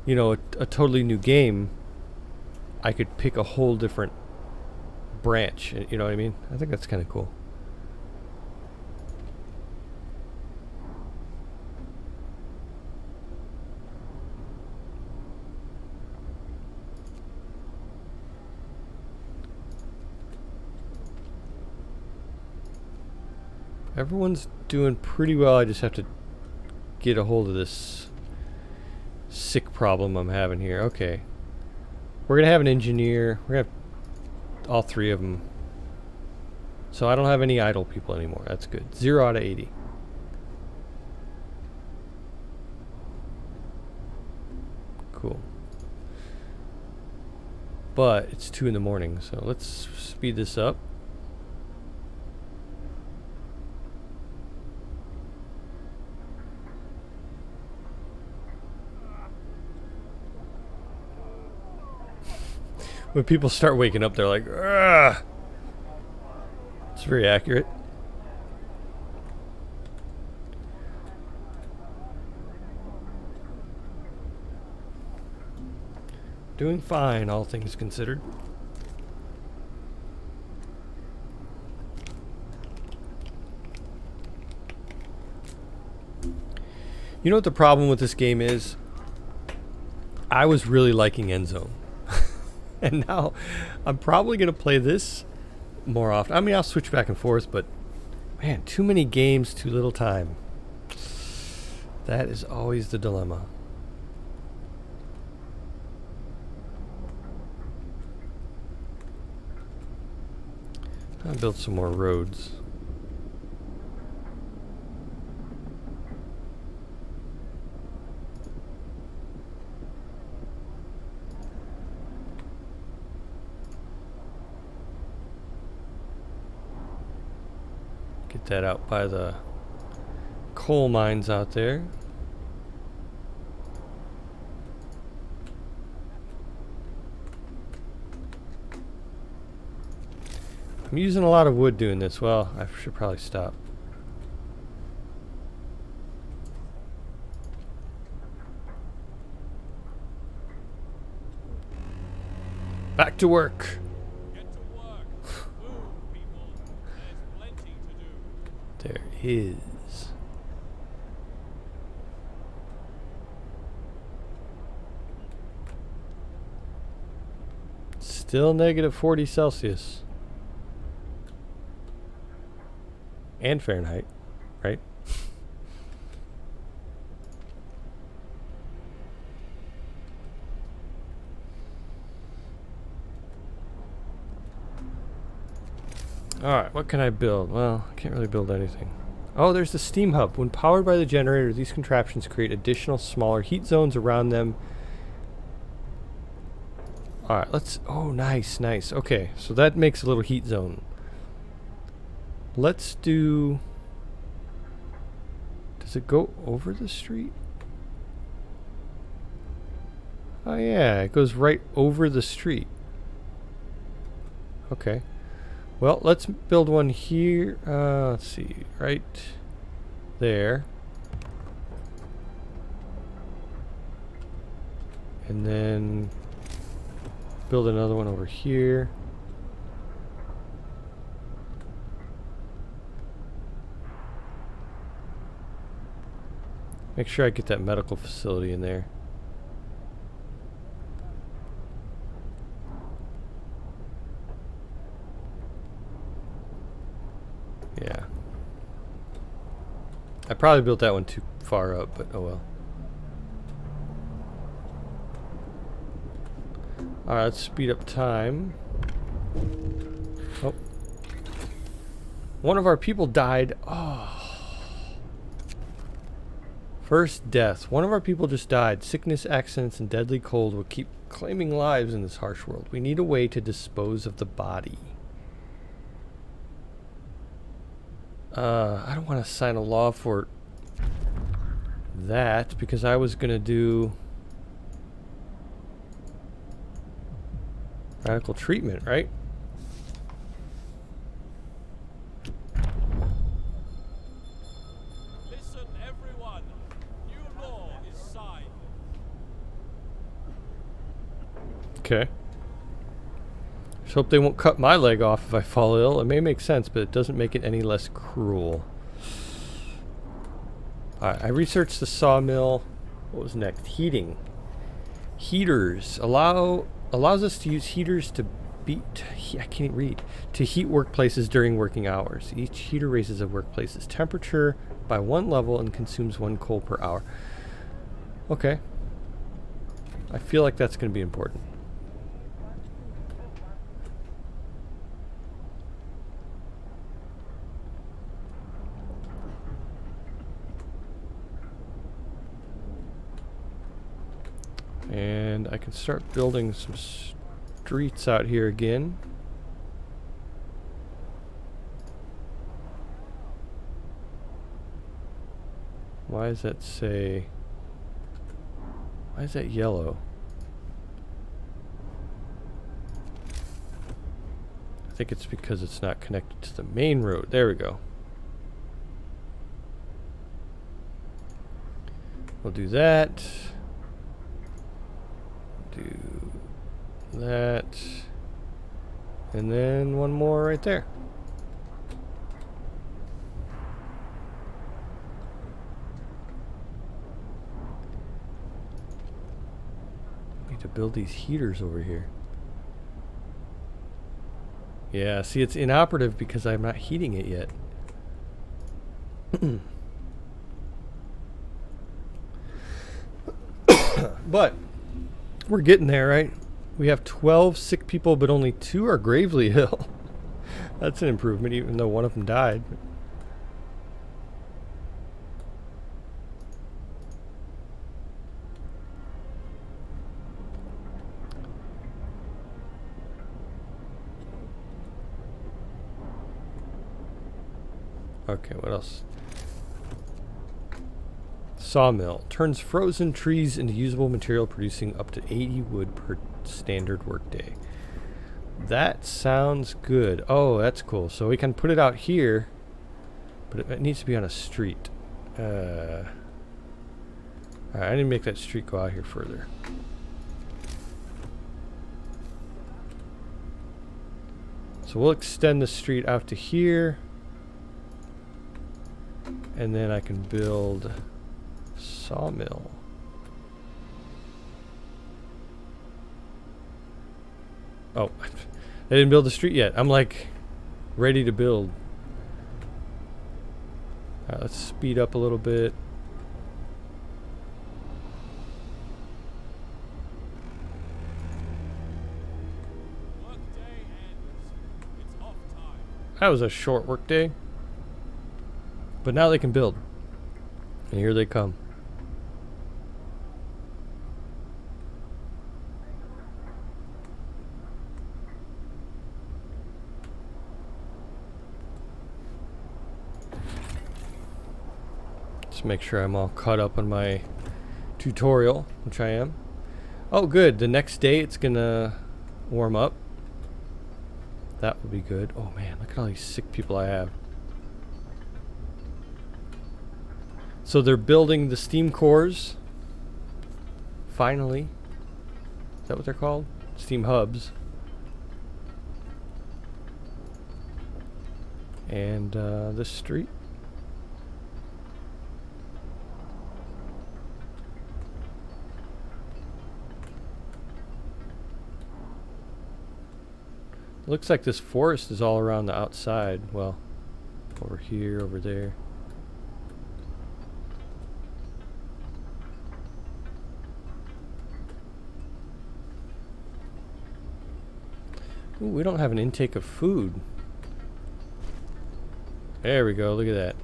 you know, a totally new game, I could pick a whole different branch. You know what I mean? I think that's kind of cool. Everyone's doing pretty well. I just have to get a hold of this sick problem I'm having here. Okay. We're going to have an engineer. We're going to have all three of them. So I don't have any idle people anymore. That's good. 0 out of 80. Cool. But it's 2 in the morning, so let's speed this up. When people start waking up, they're like, "Ugh." It's very accurate. Doing fine, all things considered. You know what the problem with this game is? I was really liking Endzone. And now I'm probably going to play this more often. I mean, I'll switch back and forth, but man, too many games, too little time. That is always the dilemma. I'll build some more roads. Get that out by the coal mines out there. I'm using a lot of wood doing this. Well, I should probably stop. Back to work. Get to work. Move, people. There's plenty to do. There is. Still negative 40 Celsius. And Fahrenheit, right? Alright, what can I build? Well, I can't really build anything. Oh, there's the steam hub. When powered by the generator, these contraptions create additional smaller heat zones around them. Alright, let's... Oh, nice, nice. Okay, so that makes a little heat zone. Let's do... Does it go over the street? Oh yeah, it goes right over the street. Okay. Well, let's build one here. Let's see, right there. And then build another one over here. Make sure I get that medical facility in there. Yeah. I probably built that one too far up, but oh well. Alright, let's speed up time. Oh. One of our people died. Oh. First death. One of our people just died. Sickness, accidents, and deadly cold will keep claiming lives in this harsh world. We need a way to dispose of the body. I don't want to sign a law for that because I was going to do radical treatment, right? Listen, everyone. New law is signed. Okay. Just hope they won't cut my leg off if I fall ill. It may make sense, but it doesn't make it any less cruel. Alright, I researched the sawmill. What was next? Heating. Heaters. Allows us to use heaters to I can't even read. To heat workplaces during working hours. Each heater raises a workplace's temperature by 1 level and consumes 1 coal per hour. Okay. I feel like that's going to be important. And I can start building some streets out here again. Why does that say... Why is that yellow? I think it's because it's not connected to the main road. There we go. We'll do that. Do that. And then one more right there. Need to build these heaters over here. Yeah, see, it's inoperative because I'm not heating it yet. But we're getting there, right? We have 12 sick people, but only 2 are gravely ill. That's an improvement, even though one of them died. Okay, what else? Sawmill. Turns frozen trees into usable material, producing up to 80 wood per standard workday. That sounds good. Oh, that's cool. So we can put it out here, but it needs to be on a street. Alright, I need to make that street go out here further. So we'll extend the street out to here. And then I can build sawmill. Oh, they didn't build the street yet. I'm like ready to build. Alright, let's speed up a little bit. Workday ends. It's off time. That was a short work day. But now they can build. And here they come. Just make sure I'm all caught up on my tutorial, which I am. Oh, good. The next day it's gonna warm up. That would be good. Oh man, look at all these sick people I have. So they're building the steam cores. Finally. Is that what they're called? Steam hubs. And this street. Looks like this forest is all around the outside. Well, over here, over there. Ooh, we don't have an intake of food. There we go, look at that.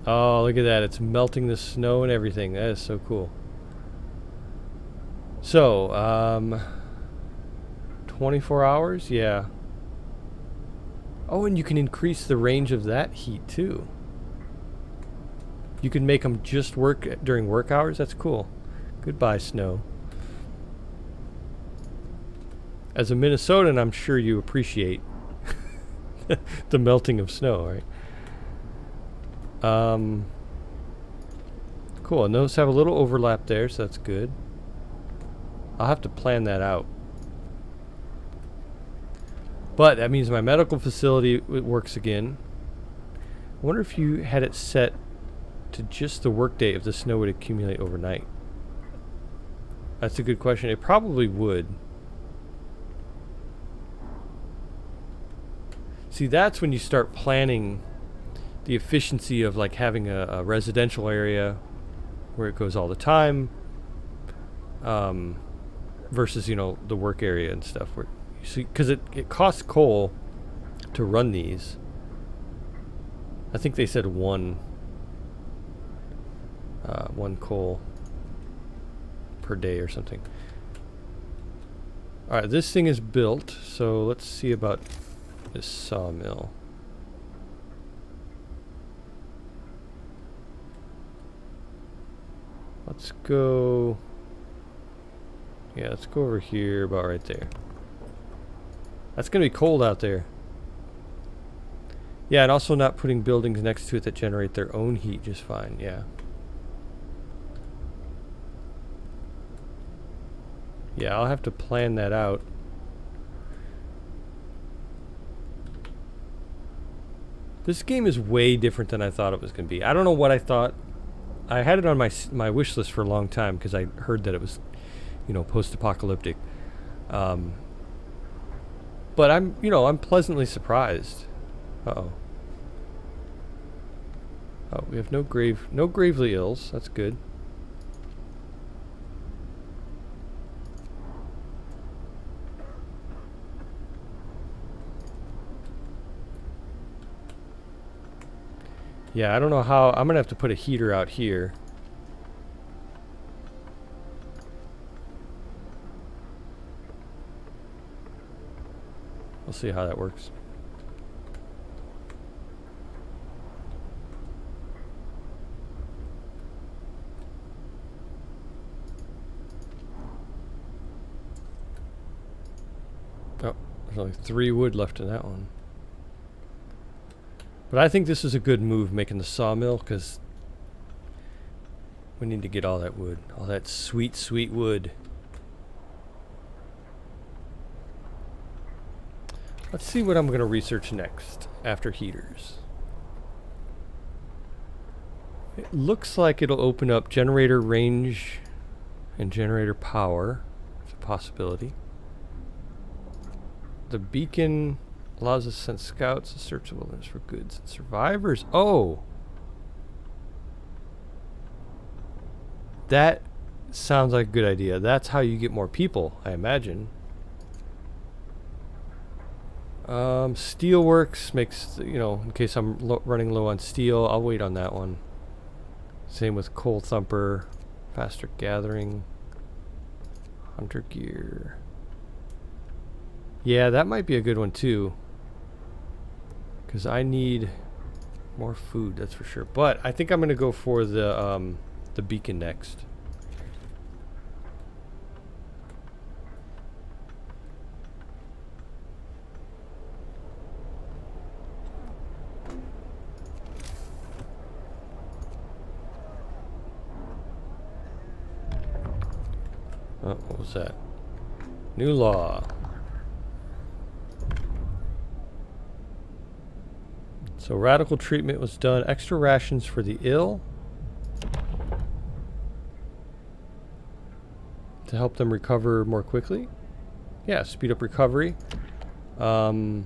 Oh, look at that. It's melting the snow and everything. That is so cool. So, 24 hours? Yeah. Oh, and you can increase the range of that heat too. You can make them just work during work hours? That's cool. Goodbye, snow. As a Minnesotan, I'm sure you appreciate the melting of snow, right? Cool, and those have a little overlap there, so that's good. I'll have to plan that out. But that means my medical facility works again. I wonder if you had it set to just the workday if the snow would accumulate overnight. That's a good question. It probably would. See, that's when you start planning the efficiency of like having a residential area where it goes all the time, versus, you know, the work area and stuff. Where you see, because it costs coal to run these. I think they said one coal per day or something. All right, this thing is built, so let's see about this sawmill. Let's go. Yeah, let's go over here, about right there. That's gonna be cold out there. Yeah, and also not putting buildings next to it that generate their own heat just fine. Yeah. Yeah, I'll have to plan that out. This game is way different than I thought it was going to be. I don't know what I thought. I had it on my wish list for a long time because I heard that it was, you know, post-apocalyptic. But I'm pleasantly surprised. Uh-oh. Oh, we have no gravely ills. That's good. Yeah, I don't know how. I'm gonna have to put a heater out here. We'll see how that works. Oh, there's only 3 wood left in that one. But I think this is a good move, making the sawmill, because we need to get all that wood. All that sweet, sweet wood. Let's see what I'm going to research next, after heaters. It looks like it'll open up generator range and generator power. It's a possibility. The beacon allows us to send scouts to search the wilderness for goods and survivors. Oh! That sounds like a good idea. That's how you get more people, I imagine. Steelworks makes, you know, in case I'm running low on steel, I'll wait on that one. Same with Coal Thumper, faster gathering, hunter gear. Yeah, that might be a good one too. Because I need More food, that's for sure. But I think I'm gonna go for the beacon next. Oh, what was that? New law. So radical treatment was done. Extra rations for the ill to help them recover more quickly. Yeah, speed up recovery. The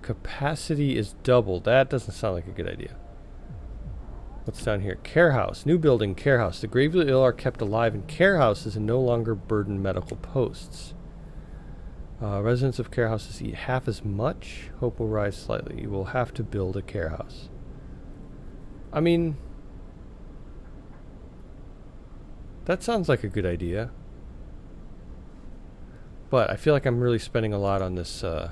capacity is doubled. That doesn't sound like a good idea. What's down here? Care house. New building, care house. The gravely ill are kept alive in care houses and no longer burden medical posts. Residents of care houses eat half as much. Hope will rise slightly. You will have to build a care house. I mean, that sounds like a good idea. But I feel like I'm really spending a lot on this. I'm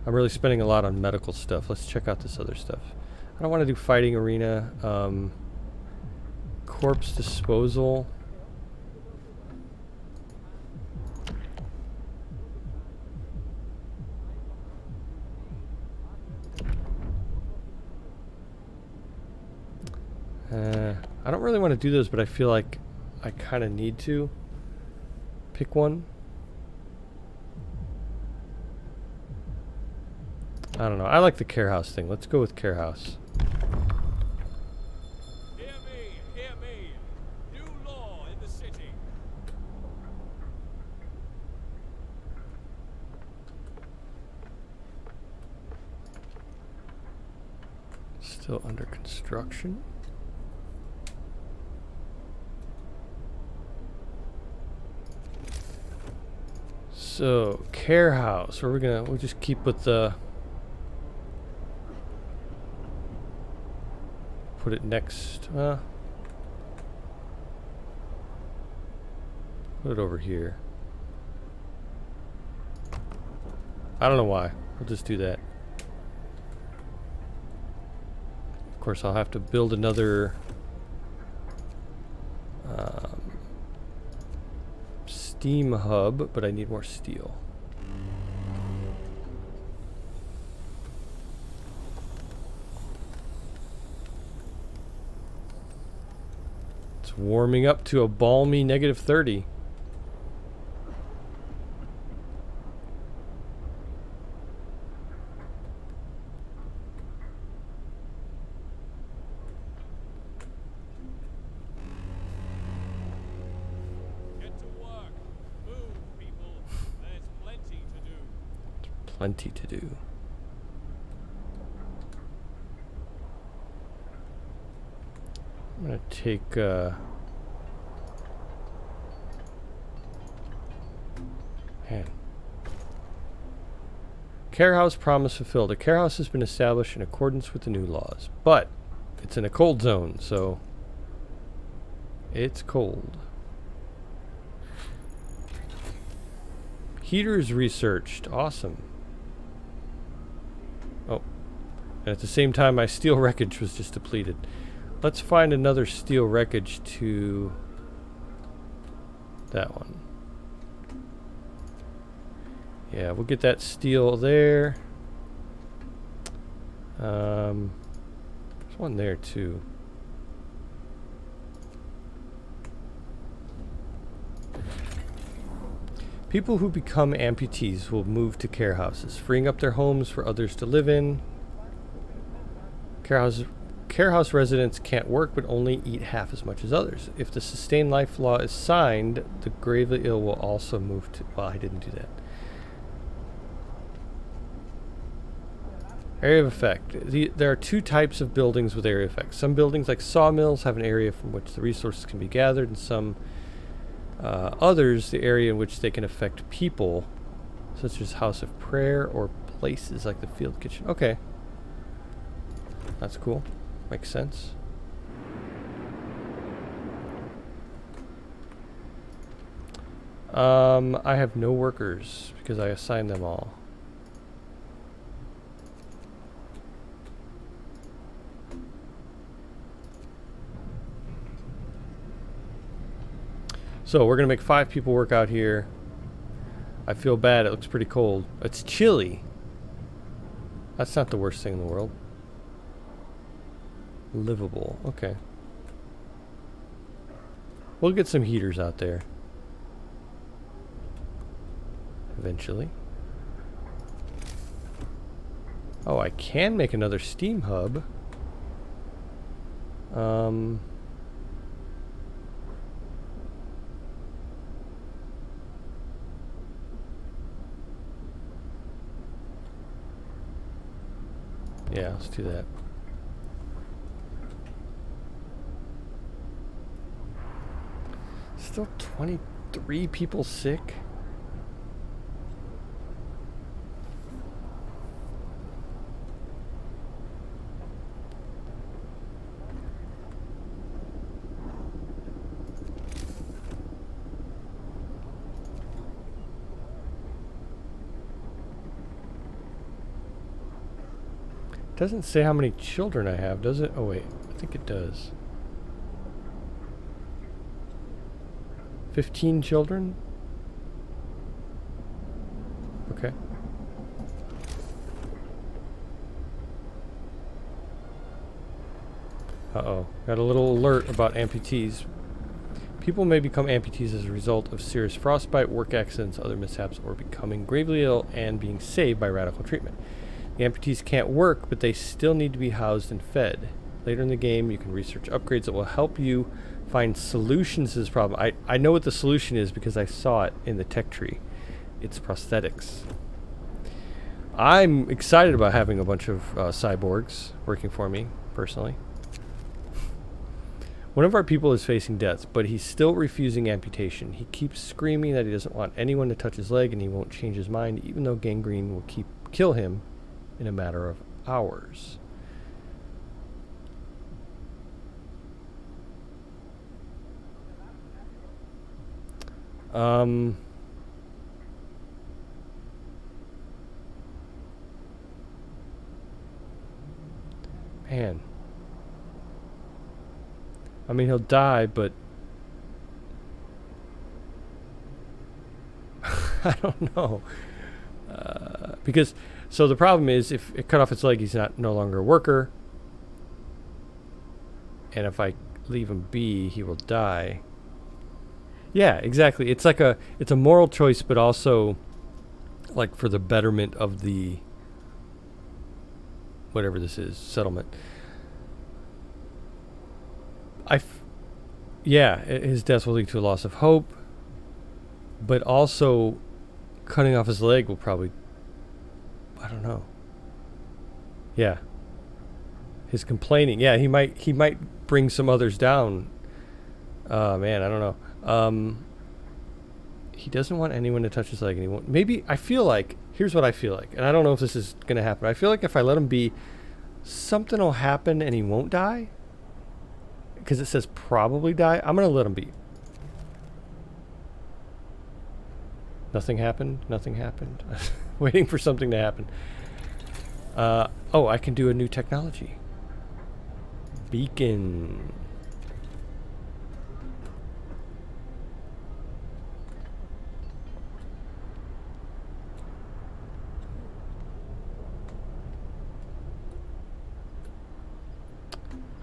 really spending a lot on medical stuff. Let's check out this other stuff. I don't want to do fighting arena. Corpse disposal. I don't really want to do those, but I feel like I kind of need to pick one. I don't know. I like the care house thing. Let's go with care house. Hear me, hear me. New law in the city. Still under construction. So, care house. We'll just keep with the... Put it next. Put it over here. I don't know why. We'll just do that. Of course, I'll have to build another steam hub, but I need more steel. It's warming up to a balmy -30. Plenty to do. I'm gonna take man. Care house promise fulfilled. A care house has been established in accordance with the new laws, but it's in a cold zone, so it's cold. Heaters researched. Awesome. Oh, and at the same time, my steel wreckage was just depleted. Let's find another steel wreckage to that one. Yeah, we'll get that steel there. There's one there too. People who become amputees will move to care houses, freeing up their homes for others to live in. Care house residents can't work but only eat half as much as others. If the sustained life law is signed, the gravely ill will also move to... Well, I didn't do that. Area of effect. There are two types of buildings with area effect. Some buildings, like sawmills, have an area from which the resources can be gathered, and some... others, the area in which they can affect people, such as House of Prayer or places like the field kitchen. Okay. That's cool. Makes sense. I have no workers because I assigned them all. So we're going to make 5 people work out here. I feel bad. It looks pretty cold. It's chilly. That's not the worst thing in the world. Livable. Okay. We'll get some heaters out there. Eventually. Oh, I can make another steam hub. Yeah, let's do that. Still 23 people sick? Doesn't say how many children I have, does it? Oh wait, I think it does. 15 children? Okay. Uh-oh. Got a little alert about amputees. People may become amputees as a result of serious frostbite, work accidents, other mishaps, or becoming gravely ill and being saved by radical treatment. The amputees can't work, but they still need to be housed and fed. Later in the game, you can research upgrades that will help you find solutions to this problem. I know what the solution is because I saw it in the tech tree. It's prosthetics. I'm excited about having a bunch of cyborgs working for me, personally. One of our people is facing death, but he's still refusing amputation. He keeps screaming that he doesn't want anyone to touch his leg, and he won't change his mind, even though gangrene will kill him in a matter of hours. Man. I mean, he'll die, but I don't know. Because, so the problem is, if it cut off its leg, he's no longer a worker. And if I leave him be, he will die. Yeah, exactly. It's like it's a moral choice, but also like for the betterment of the whatever this is, settlement. Yeah, his death will lead to a loss of hope, but also cutting off his leg will probably, I don't know. Yeah. His complaining, yeah, he might bring some others down. Man, I don't know. He doesn't want anyone to touch his leg, and he won't. Maybe, I feel like, here's what I feel like, and I don't know if this is going to happen. I feel like if I let him be, something will happen and he won't die. Because it says probably die. I'm going to let him be. Nothing happened. Nothing happened. Waiting for something to happen. Oh, I can do a new technology. Beacon.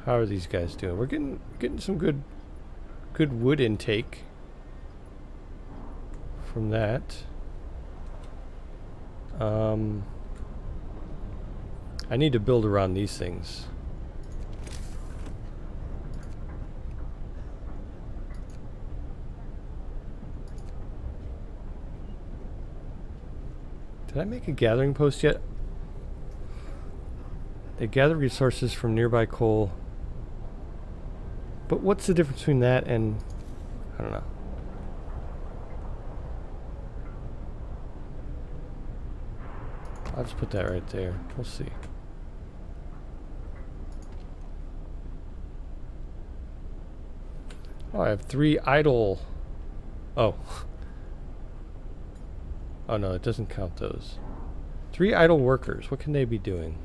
How are these guys doing? We're getting some good wood intake from that. I need to build around these things. Did I make a gathering post yet? They gather resources from nearby coal. But what's the difference between that and, I don't know. I'll just put that right there. We'll see. Oh, I have 3 idle. Oh. Oh no, it doesn't count those. 3 idle workers. What can they be doing?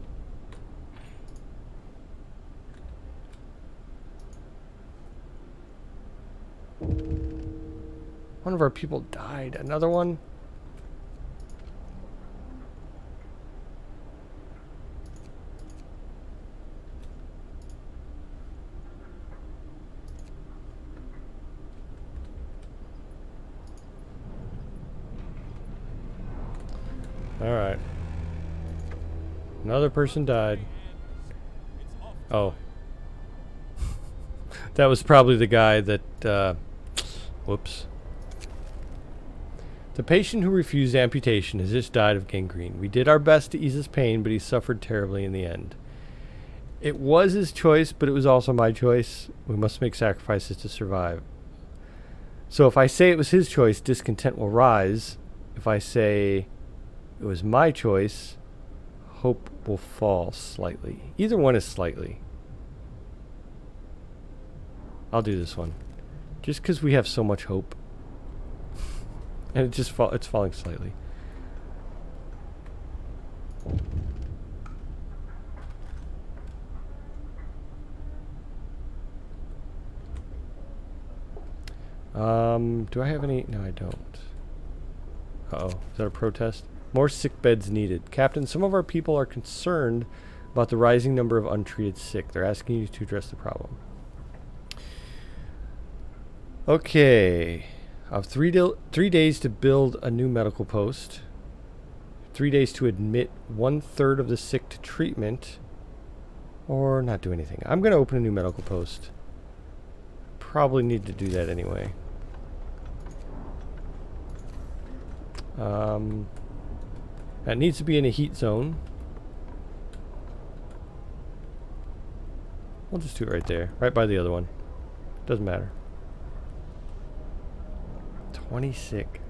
One of our people died. Another one? Alright. Another person died. It's off. Oh. That was probably the guy that, whoops. The patient who refused amputation has just died of gangrene. We did our best to ease his pain, but he suffered terribly in the end. It was his choice, but it was also my choice. We must make sacrifices to survive. So if I say it was his choice, discontent will rise. If I say it was my choice, hope will fall slightly. Either one is slightly. I'll do this one. Just because we have so much hope. And it's falling slightly. Do I have any? No, I don't. Uh-oh. Is that a protest? More sick beds needed. Captain, some of our people are concerned about the rising number of untreated sick. They're asking you to address the problem. Okay. I have 3 days to build a new medical post. 3 days to admit 1/3 of the sick to treatment. Or not do anything. I'm going to open a new medical post. Probably need to do that anyway. That needs to be in a heat zone. We'll just do it right there. Right by the other one. Doesn't matter. 20 sick.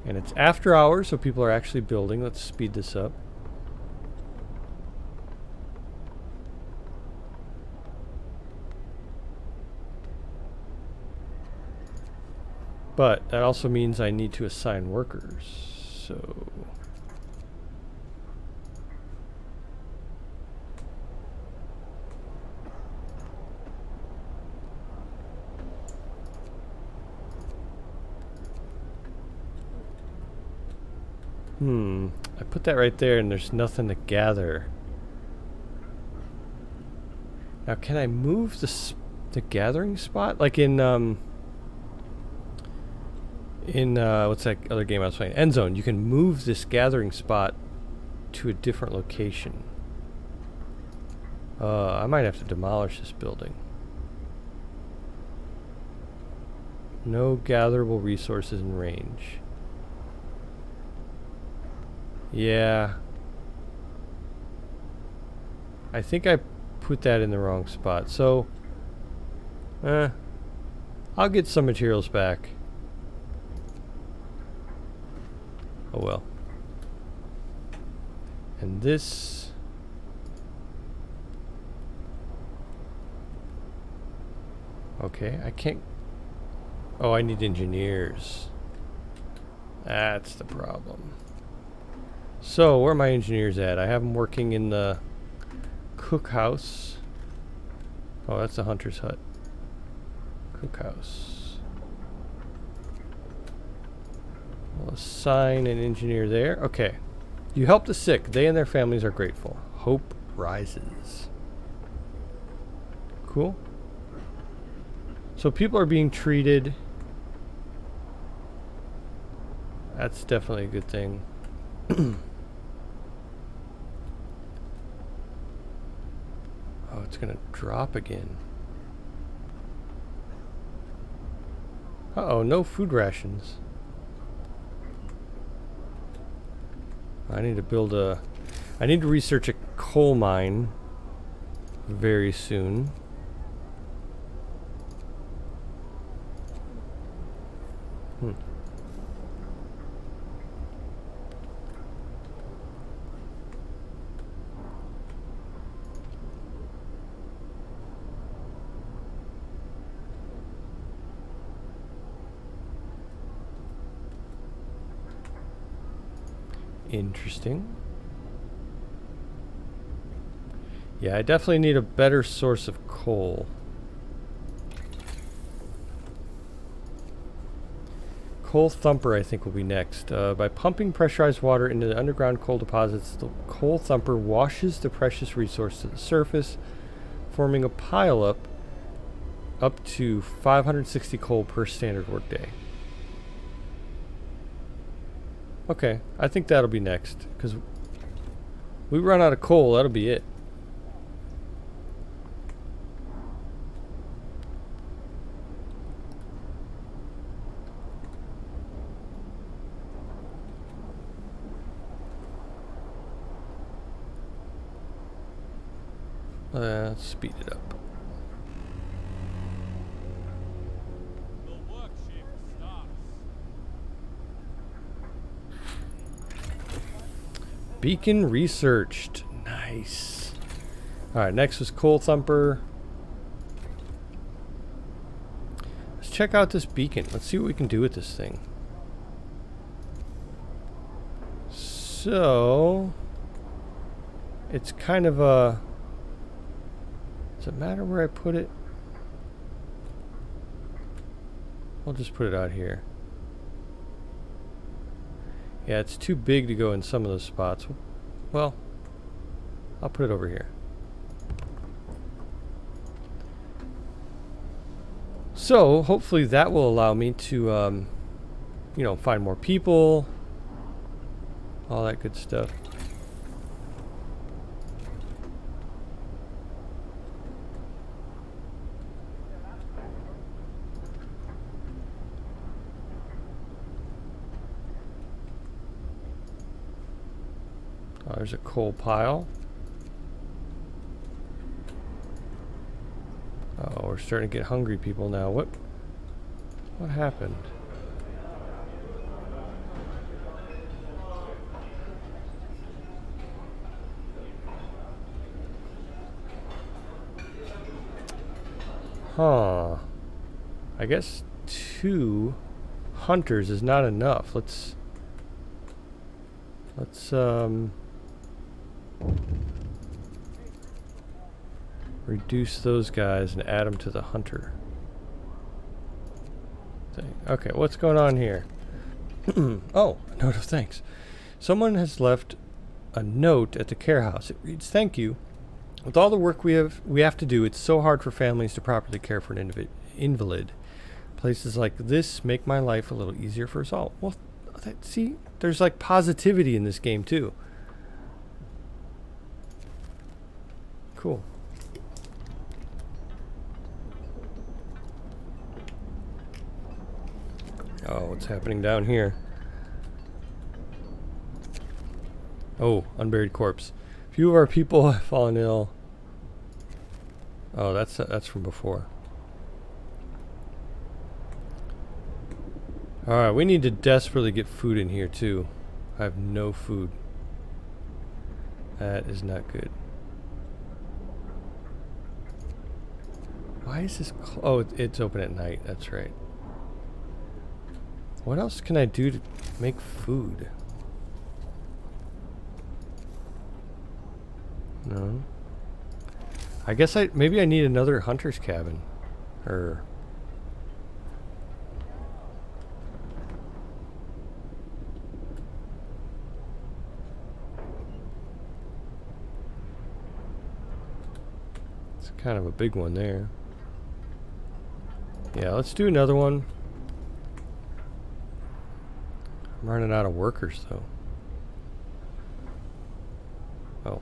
And it's after hours, so people are actually building. Let's speed this up. But that also means I need to assign workers. So I put that right there and there's nothing to gather. Now can I move the gathering spot? Like in what's that other game I was playing? End Zone. You can move this gathering spot to a different location. I might have to demolish this building. No gatherable resources in range. Yeah. I think I put that in the wrong spot. So, I'll get some materials back. Oh well. And this... Okay, I can't... Oh, I need engineers. That's the problem. So, where are my engineers at? I have them working in the cookhouse. Oh, that's the hunter's hut. Cookhouse. We'll assign an engineer there. Okay. You help the sick. They and their families are grateful. Hope rises. Cool. So people are being treated. That's definitely a good thing. Oh, it's gonna drop again. Uh-oh, no food rations. I need to build a... I need to research a coal mine very soon. Interesting. Yeah, I definitely need a better source of coal. Coal thumper, I think, will be next. By pumping pressurized water into the underground coal deposits, the coal thumper washes the precious resource to the surface, forming a pileup up to 560 coal per standard workday. Okay, I think that'll be next, because we run out of coal, that'll be it. Let's speed it up. The work shift starts. Beacon researched. Nice. Alright, next was Coal Thumper. Let's check out this beacon. Let's see what we can do with this thing. So, it's kind of a... Does it matter where I put it? I'll just put it out here. Yeah, it's too big to go in some of those spots. Well, I'll put it over here. So, hopefully that will allow me to, you know, find more people. All that good stuff. Oh, there's a coal pile. Oh, we're starting to get hungry people now. What happened? Huh. I guess 2 hunters is not enough. Let's reduce those guys and add them to the hunter thing. Okay, what's going on here? Oh, a note of thanks. Someone has left a note at the care house. It reads, "Thank you. With all the work we have to do, it's so hard for families to properly care for an invalid. Places like this make my life a little easier for us all." Well, see, there's like positivity in this game too. Cool. Oh, what's happening down here? Oh, unburied corpse. Few of our people have fallen ill. Oh, that's from before. Alright, we need to desperately get food in here too. I have no food. That is not good. Why is this oh, it's open at night. That's right. What else can I do to make food? No. I guess maybe I need another hunter's cabin. Or... It's kind of a big one there. Yeah, let's do another one. I'm running out of workers though. Oh.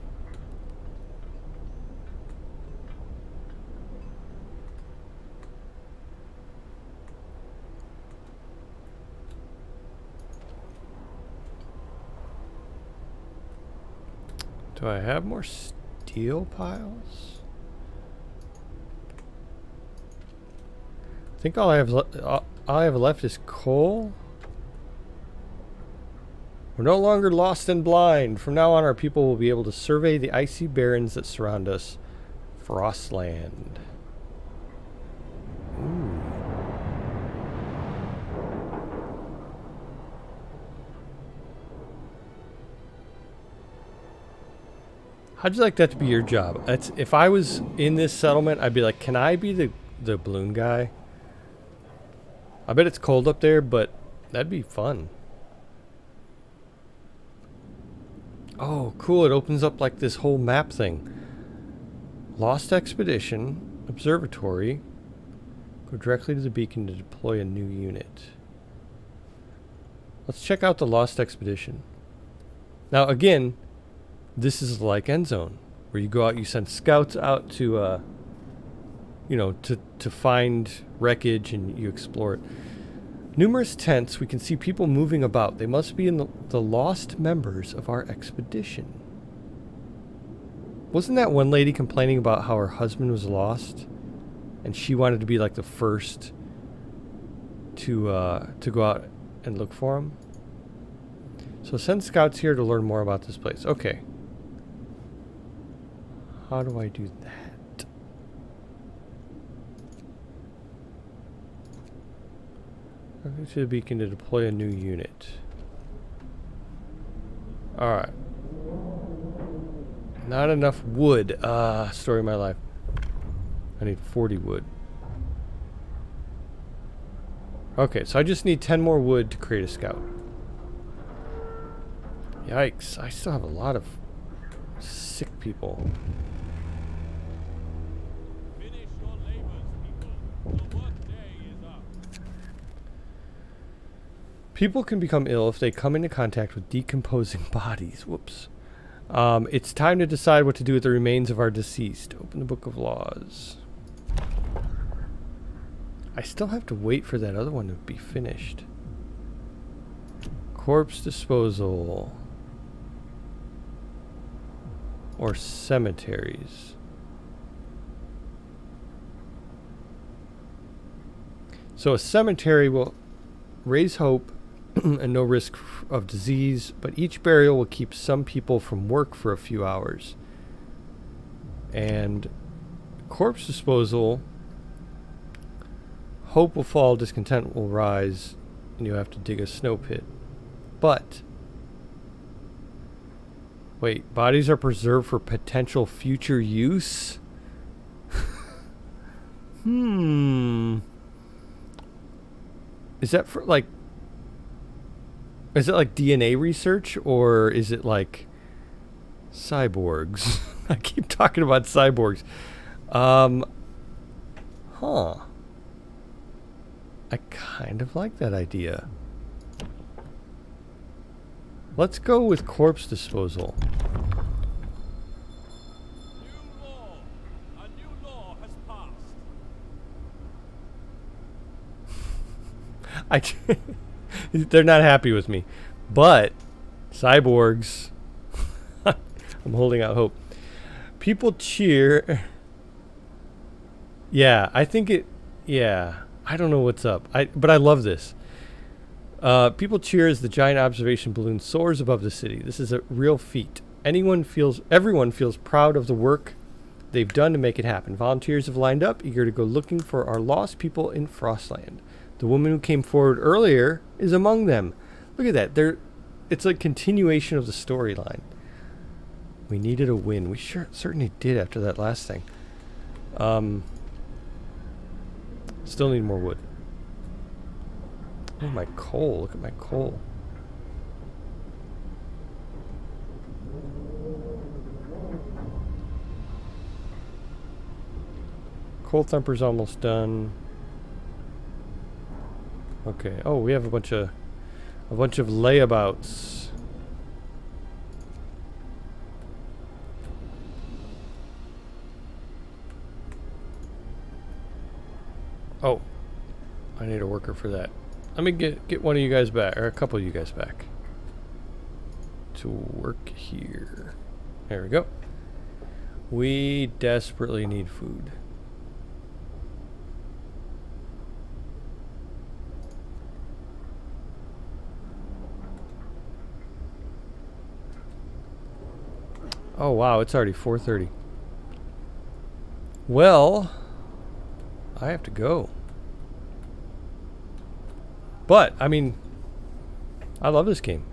Do I have more steel piles? I think all I have left is coal. We're no longer lost and blind. From now on, our people will be able to survey the icy barrens that surround us. Frostland. Ooh. How'd you like that to be your job? That's if I was in this settlement, I'd be like, can I be the balloon guy? I bet it's cold up there, but that'd be fun. Oh, cool. It opens up like this whole map thing. Lost Expedition, Observatory. Go directly to the beacon to deploy a new unit. Let's check out the Lost Expedition. Now, again, this is like Endzone, where you go out, you send scouts out to, you know, to find wreckage and you explore it. Numerous tents, we can see people moving about. They must be in the lost members of our expedition. Wasn't that one lady complaining about how her husband was lost? And she wanted to be like the first to go out and look for him? So send scouts here to learn more about this place. Okay. How do I do that? Go to the beacon to deploy a new unit. Alright. Not enough wood. Story of my life. I need 40 wood. Okay, so I just need 10 more wood to create a scout. Yikes. I still have a lot of sick people. Finish your labors, people. The work day is up. People can become ill if they come into contact with decomposing bodies. Whoops. It's time to decide what to do with the remains of our deceased. Open the Book of Laws. I still have to wait for that other one to be finished. Corpse disposal. Or cemeteries. So a cemetery will raise hope and no risk of disease, but each burial will keep some people from work for a few hours. And corpse disposal, hope will fall, discontent will rise, and you have to dig a snow pit. But wait, bodies are preserved for potential future use? Is that for like, is it like DNA research, or is it like cyborgs? I keep talking about cyborgs. Huh. I kind of like that idea. Let's go with corpse disposal. New law. A new law has passed. They're not happy with me. But cyborgs, I'm holding out hope. People cheer. Yeah, I think it, yeah. I don't know what's up. But I love this. People cheer as the giant observation balloon soars above the city. This is a real feat. Everyone feels proud of the work they've done to make it happen. Volunteers have lined up, eager to go looking for our lost people in Frostland. The woman who came forward earlier is among them. Look at that. It's a continuation of the storyline. We needed a win. We certainly did after that last thing. Still need more wood. Oh, my coal. Look at my coal. Coal thumper's almost done. Okay. Oh, we have a bunch of layabouts. Oh, I need a worker for that. Let me get one of you guys back, or a couple of you guys back to work here. There we go. We desperately need food. Oh wow, it's already 4:30. Well, I have to go. But, I mean, I love this game.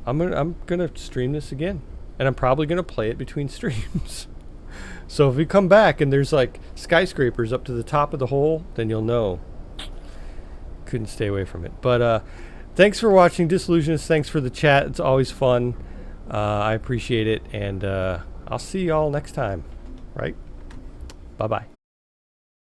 I'm gonna stream this again, and I'm probably gonna play it between streams. So if we come back and there's like skyscrapers up to the top of the hole, then you'll know. Couldn't stay away from it. But thanks for watching, Disillusionist. Thanks for the chat. It's always fun. I appreciate it, and I'll see y'all next time. Right? Bye bye.